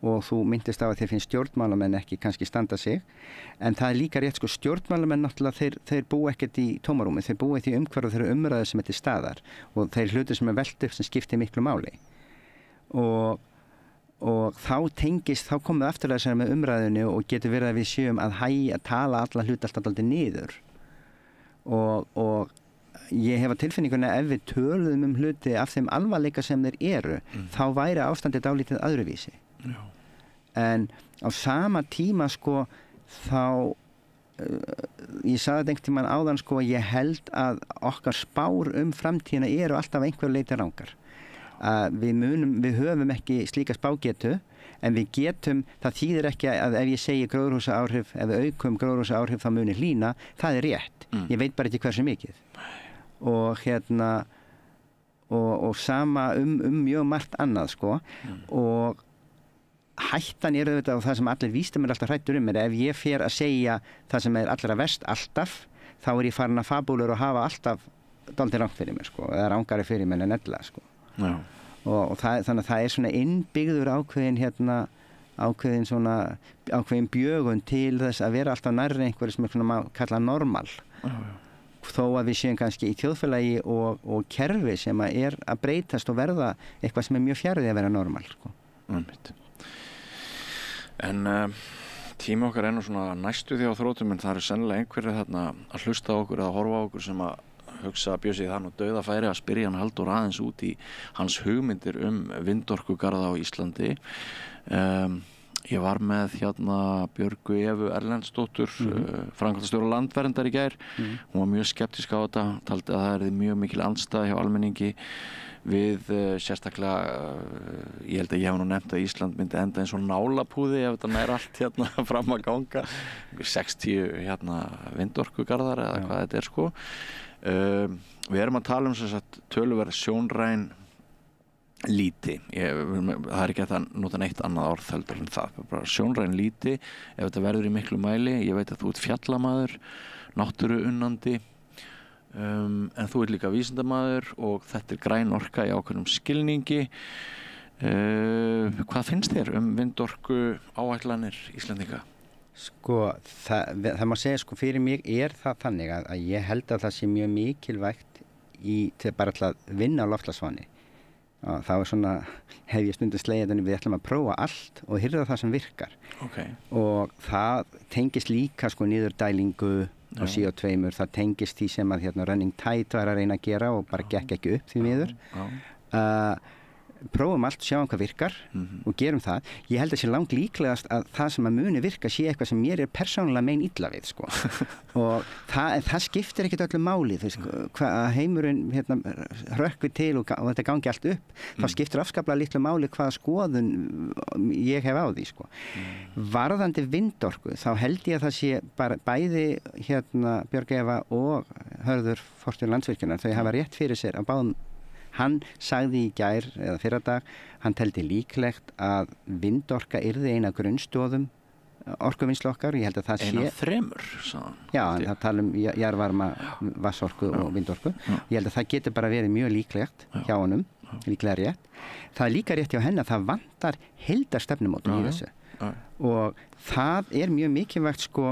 og þú myndist á að þér finnst stjórnmálamenn ekki kannski standa sig en það er líka rétt sko stjórnmálamenn náttúrulega þeir búa ekkert í tómarúmi, þeir búa í því umhverfi þeirra umræðu sem þetta staðar og þeir hlutir sem er velt upp sem skiptir miklu máli og þá komum við aftur að þessari með umræðinu og getur verið að við séum að tala alla hluti alltaf niður og ég hef að tilfinninguna ef við töluðum hluti af þeim alvarleika sem þeir eru þá væri ástandið dálítið öðruvísi. En á sama tíma sko þá ég sagði þetta einhvern tímann áðan sko ég held að okkar spár framtíðina eru alltaf einhver leyti rangar við höfum ekki slíka spágetu en við getum, það þýðir ekki að ef ég segi gróðurhúsaáhrif ef við aukum gróðurhúsaáhrif þá muni hlýna það er rétt, ég veit bara ekki hversu mikið og og sama mjög margt annað sko og hættan er auðvitað og það sem allir vísindamenn alltaf hræddir er ef ég fer að segja það sem er allra verst alltaf þá er ég farin að fabúlur og hafa alltaf dálítið rangt fyrir mér sko eða rangari fyrir mér en ella sko og þannig að það er svona innbyggður ákveðin bjögun til þess að vera alltaf nærri einhverju sem er svona maður kalla normal þó að við séum kannski í þjóðfélagi og kerfi sem er að breytast og verða eitthvað sem er mjög fjarri að vera normal sko. En tími okkar nú svona næstu því á þrótum en það eru sennilega einhverjir þarna að hlusta á okkur eða horfa á okkur sem að hugsa Bjössi það nú dauðafæri að spyrja hann Halldór aðeins út í hans hugmyndir vindorkugarða á Íslandi. Ég var með hérna Björgu Evu Erlendsdóttur, framkvæmdastjóra Landverndar í gær. Hún var mjög skeptísk á þetta, taldi að það er mjög mikil andstæða hjá almenningi við sérstaklega, ég held að ég hef nú nefnt að Ísland myndi enda eins og nálapúði ef þetta nær allt hérna fram að ganga. 60 hérna vindorkugarðar eða hvað þetta er sko. Við erum að tala sem sagt töluverð sjónræn líti, það er ekki hægt að nota neitt annað orð heldur en það, bara sjónræn líti ef þetta verður í miklu mæli. Ég veit að þú ert fjallamaður, náttúruunnandi, en þú ert líka vísindamaður og þetta er græn orka í ákveðnum skilningi. Hvað finnst þér vindorku áætlanir Íslendinga? Sko, það má segja, sko, fyrir mig er það þannig að ég held að það sé mjög mikilvægt bara til að vinna á loftslagsváni. Það var svona, hef ég stundum slegið þannig við ætlum að prófa allt og hirða það sem virkar. Og það tengist líka sko niðurdælingu á CO2, það tengist því sem að hérna Running Tide var að reyna að gera og bara gekk ekki upp því miður. Prófum allt, sjáum hvað virkar og gerum það. Ég held að sé langt líklegast að það sem að muni virka sé eitthvað sem mér er persónulega mein illa við sko. Og það skiptir ekkert öllu máli, þú veist, að heimurinn hérna hrökkvi til og þetta gangi allt upp, þá skiptir afskaplega litlu máli hvaða skoðun ég hef á því sko. Varðandi vindorku, þá held ég að það sé bara bæði hérna Björg Eva og Hörður forstjóri Landsvirkjunar, þau hafa rétt fyrir sér að báðum. Hann sagði í gær eða fyrradag, hann teldi líklegt að vindorka yrði ein af grunnstoðum orkuvinnslu okkar. Ég held að það sé... Ein af þremur, sagði hann. Já, það tala jarðvarma, vatnsorku og vindorku. Ég held að það getur bara verið mjög líklegt hjá honum, líklega rétt. Það er líka rétt hjá henni að það vantar heildarstefnumótun í þessu. Og það er mjög mikilvægt sko,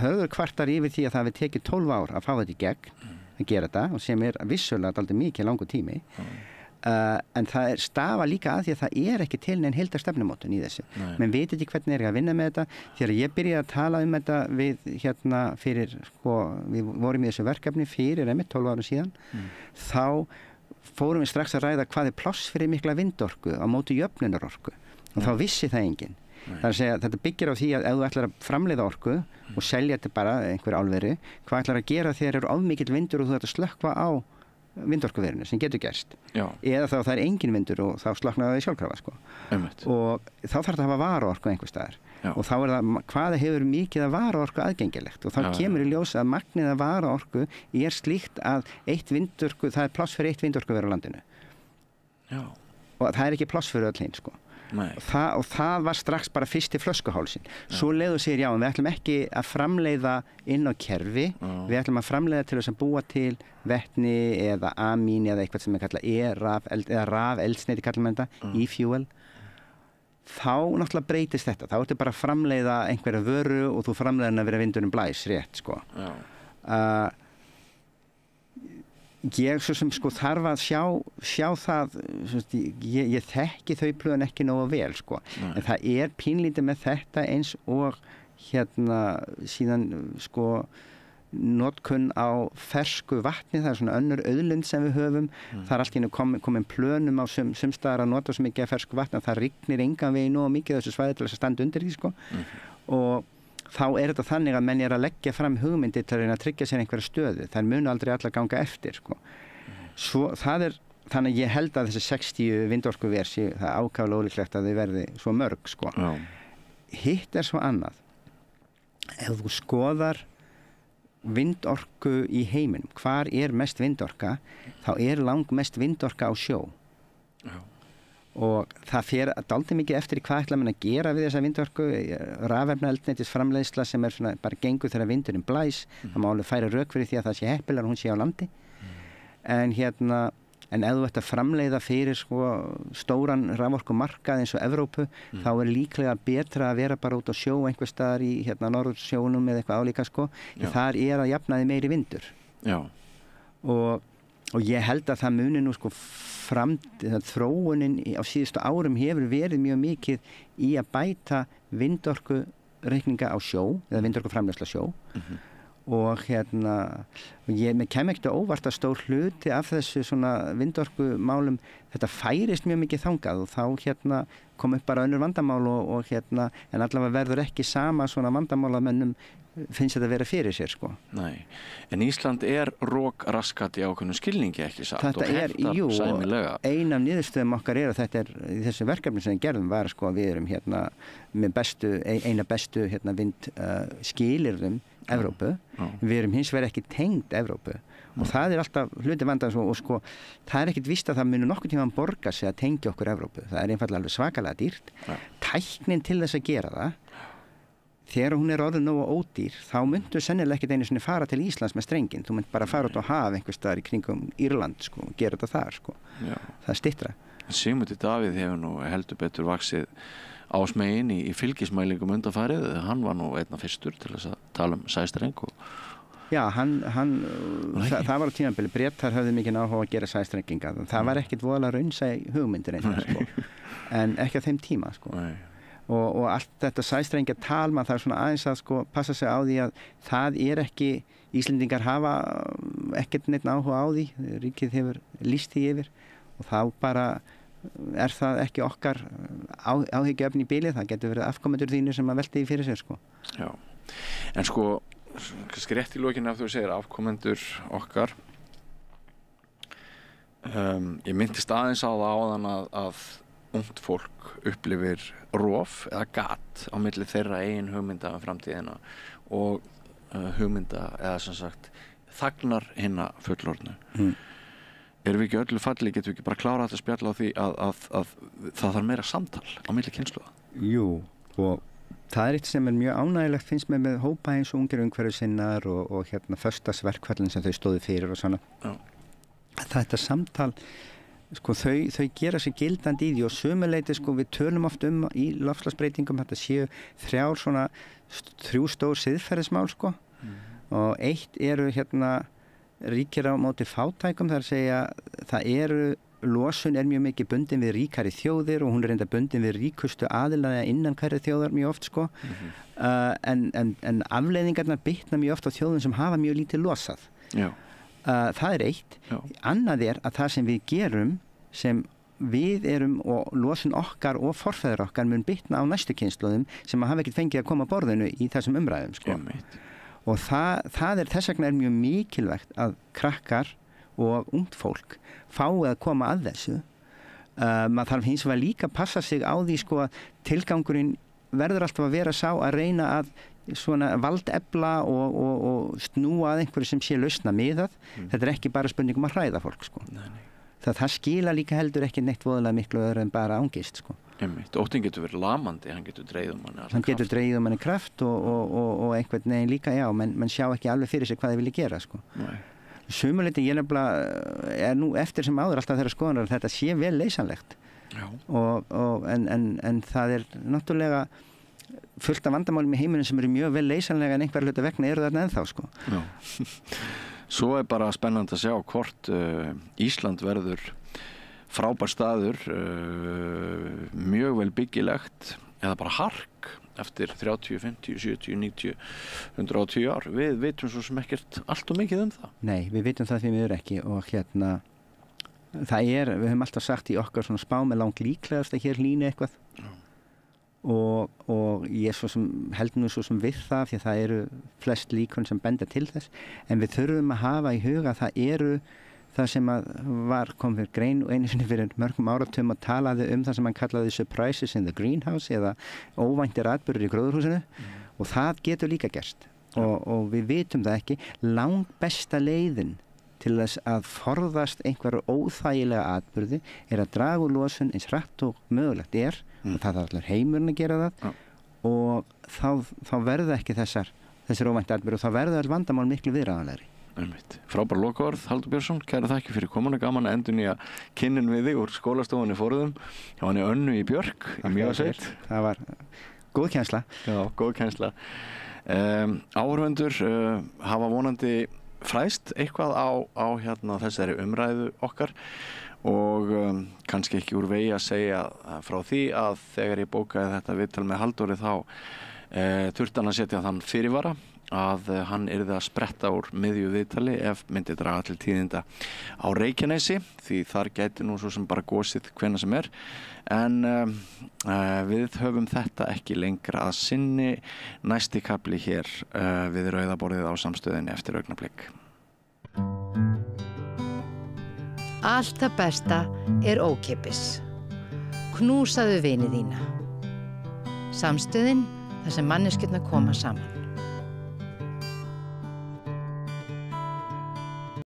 Hörður kvartar yfir því að það hafi tekið 12 ár að fá þetta í gegn að gera þetta og sem er vissulega dálítið mikið langur tími en það stafa líka að því að það er ekki til neinn heildarstefnumótun í þessu. Menn veit ekki hvernig er að vinna með þetta. Þegar ég byrjaði að tala um þetta við hérna fyrir sko, við vorum í þessu verkefni fyrir 12 árum síðan, þá fórum við strax að ræða hvað er pláss fyrir mikla vindorku á móti jöfnunarorku og þá vissi það enginn. Það er að segja, þetta byggir á því að ef þú ætlar að framleiða orku og selja þetta bara einhver álveri, hvað ætlar að gera þegar eru ofmikill vindur og þú ætlar að slökkva á vindorkuverinu sem getur gerst. Eða þá það er engin vindur og þá slökknar það í sjálfkrafa sko. Og þá þarf það að hafa varaorku einhvers staðar. Og þá er það, hvað hefur mikið að varaorku aðgengilegt og þá kemur í ljós að magnið að varaorku er slíkt að það er pláss fyrir eitt vindorkuver á landinu. Og það er ekki pláss fyrir öll hinn sko. Og það var strax bara fyrsti flöskuhálsinn. Svo leiðu sér við ætlum ekki að framleiða inn á kerfi, við ætlum að framleiða til þess að búa til vetni eða amín eða eitthvað sem er kallað rafeldsneyti kallar maður þetta, e-fuel. Þá náttúrulega breytist þetta, þá ertu bara að framleiða einhverja vöru og þú framleiðir hann að vera vindurinn blæs rétt sko. Ég svo sem sko þarf að sjá það, ég þekki þau plön ekki nógu vel sko, en það er pínlítið með þetta eins og hérna síðan sko notkun á fersku vatni, það er svona önnur auðlind sem við höfum, það er allt í einu komin plönum á sumstaðar að nota svo mikið af fersku vatni að það rignir engan veginn nógu mikið þessu svæði til þess að standa undir því sko, og þá er þetta þannig að menn er að leggja fram hugmyndir til að reyna að tryggja sér einhverja stöðu. Það munu aldrei allar ganga eftir. Sko. Svo það er, þannig að ég held að þessi 60 vindorkuver sé það ákaflega ólíklegt að þau verði svo mörg. Sko. Hitt er svo annað. Ef þú skoðar vindorku í heiminum, hvar er mest vindorka, þá er langmest vindorka á sjó. Og það fer dálítið mikið eftir í hvað ætla menn að gera við þessa vindorku, rafefnaeldsneytis framleiðsla sem er svona bara gengur þegar vindurinn blæs, það má alveg færa rök fyrir því að það sé heppilegar og hún sé á landi. En ef þú ert að framleiða fyrir sko stóran raforkumarkað eins og Evrópu, þá er líklega betra að vera bara út á sjó einhvers staðar í norðursjónum eða eitthvað álíka sko, þar er að jafnaði meiri vindur. Og ég held að það muni nú sko þróunin á síðustu árum hefur verið mjög mikið í að bæta vindorku vindorkureikninga á sjó eða vindorkuframleiðsla sjó og mér kemur ekkert óvart að stór hluti af þessu svona vindorkumálum þetta færist mjög mikið þangað og þá kom upp bara önnur vandamál og en allavega verður ekki sama svona vandamál að mönnum finnst þetta að vera fyrir sér sko. Nei, en Ísland rokraskat í ákveðnum skilningi ekki satt þetta og hentar sæmilega. Ein af niðurstöðum okkar að þetta í þessu verkefni sem við gerðum var sko að við erum með eina bestu vind skilyrðum Evrópu. Við erum hins vegar ekki tengd Evrópu og það alltaf hluti vandans og sko það ekkert víst að það muni nokkuð tíma að borga sig að tengja okkur Evrópu. Það einfaldlega alveg svakalega dýrt. Tæknin til þess að gera það þegar hún orðin nógu ódýr, þá myndu sennilega ekkert einu sinni fara til Íslands með strenginn. Þú mynd bara fara út á haf einhvers staðar í kringum Írland sko, og gera þetta þar sko. Það styttra. Sigmundur Davíð hefur nú heldur betur vaxið ásmegin í fylgismælingum undanfarið. Hann var nú einna fyrstur til þess að tala sæstreng og Já, það var á tímabili. Bretar höfðu mikinn áhuga að gera sæstrenginga. Það var ekkert voðalega raunsæ hugmyndir sko. En ekki á þeim tíma sko. Og allt þetta sæstrengjatal maður þarf svona aðeins að sko passa sig á því að það ekki Íslendingar hafa ekkert neitt áhuga á því, ríkið hefur lýst því yfir og þá bara það ekki okkar áhyggjuefni í bili, það getur verið afkomendur þínir sem að velta því fyrir sér sko. Já, en sko kannski rétt í lokinu ef þú segir afkomendur okkar ég myndist aðeins á það áðan að ungt fólk upplifir rof eða gat á milli þeirra eigin hugmynda um framtíðina og hugmynda eða sem sagt þagnar hinna fullorðnu. Erum við ekki öllu falli, getum við ekki bara klárað að spjalla á því að það þarf meira samtal á milli kynslóða? Jú, og það eitt sem mjög ánægilegt finnst mér með hópa eins og ungir umhverfissinnar og föstudagsverkfallin sem þau stóðu fyrir og svona. Þetta samtal sko þau gera sig gildandi í því og sömuleyti sko við tölum oft í loftslagsbreytingum þetta séu þrjú stór siðferðismál sko og eitt eru ríkir á móti fátækum þar að segja losun mjög mikið bundin við ríkari þjóðir og hún reynda bundin við ríkustu aðilaða innan hverju þjóðar mjög oft sko en afleiðingarnar bitna mjög oft á þjóðum sem hafa mjög lítið losað. Já. Það eitt. Já. Annað að það sem við gerum sem við erum og losun okkar og forfeður okkar mun bitna á næstu kynslóðum sem hafa ekkert fengið að koma að borðinu í þessum umræðum sko. Og það þess vegna mjög mikilvægt að krakkar og ungt fólk fái að koma að þessu. Maður þarf hins vegar líka að passa sig á því sko að tilgangurinn verður alltaf að vera sá að reyna að svona valdefla og snúa að einhverju sem sé lausna miðað. Þetta ekki bara spurning að hræða fólk sko. Það skila líka heldur ekki neitt voðalega miklu öðru en bara angist sko. Óttinn getur verið lamandi, hann getur dregið manni kraft og einhvern veginn líka, já, menn sjá ekki alveg fyrir sig hvað þið vilja gera sko. Sumuleyti ég nefnilega nú eftir sem áður alltaf þeirra skoðunar að þetta sé vel leysanlegt en það náttúrulega fullt af vandamálum í heiminum sem eru mjög vel leysanlega en einhver hluta vegna eru þarna ennþá sko. Já. Svo bara spennandi að sjá hvort Ísland verður frábær staður, mjög vel byggilegt eða bara hark eftir 30, 50, 70, 90, 110 ár. Við vitum svo sem ekkert allt og mikið það. Nei, við vitum það því miður ekki og það við höfum alltaf sagt í okkar svona spá með langt líklegast að hér líni eitthvað. Og ég held nú svo sem við það því að það eru flest líkon sem benda til þess en við þurfum að hafa í huga að það sem kom fyrir grein og einu sinni fyrir mörgum áratugum og talaði það sem hann kallaði surprises in the greenhouse eða óvæntir atburðir í gróðurhúsinu og það getur líka gerst og við vitum það ekki langt besta leiðin til þess að forðast einhverju óþægilega atburði að draga úr losun eins hratt og mögulegt og það allir heimurinn að gera það og þá verða ekki þessir óvænti atburðir og þá verða all vandamál miklu viðráðanlegri. Frábær lokaorð, Halldór Björnsson, kæra þakki fyrir komuna, gaman að endurnýja kynnin við þig úr skólastofunni Forðum hjá henni Önnu í Björk í Mývatnssveit. Það var góð kennsla. Já, góð kennsla. Áhorfendur hafa vonandi fræðst eitthvað á þessari umræðu okkar og kannski ekki úr vegi að segja frá því að þegar ég bókaði þetta viðtal með Halldóri þá Þurfti hann að setja þann fyrirvara að hann yrði að spretta úr miðju viðtali ef myndi draga til tíðinda á Reykjanesi, því þar gæti nú svo sem bara gosið hvenær sem en við höfum þetta ekki lengra að sinni. Næsti kafli hér við Rauða borðið á Samstöðinni eftir augnablik. Allt það besta ókeypis. Knúsaðu vini þína. Samstöðin, þar sem manneskjurnar koma saman.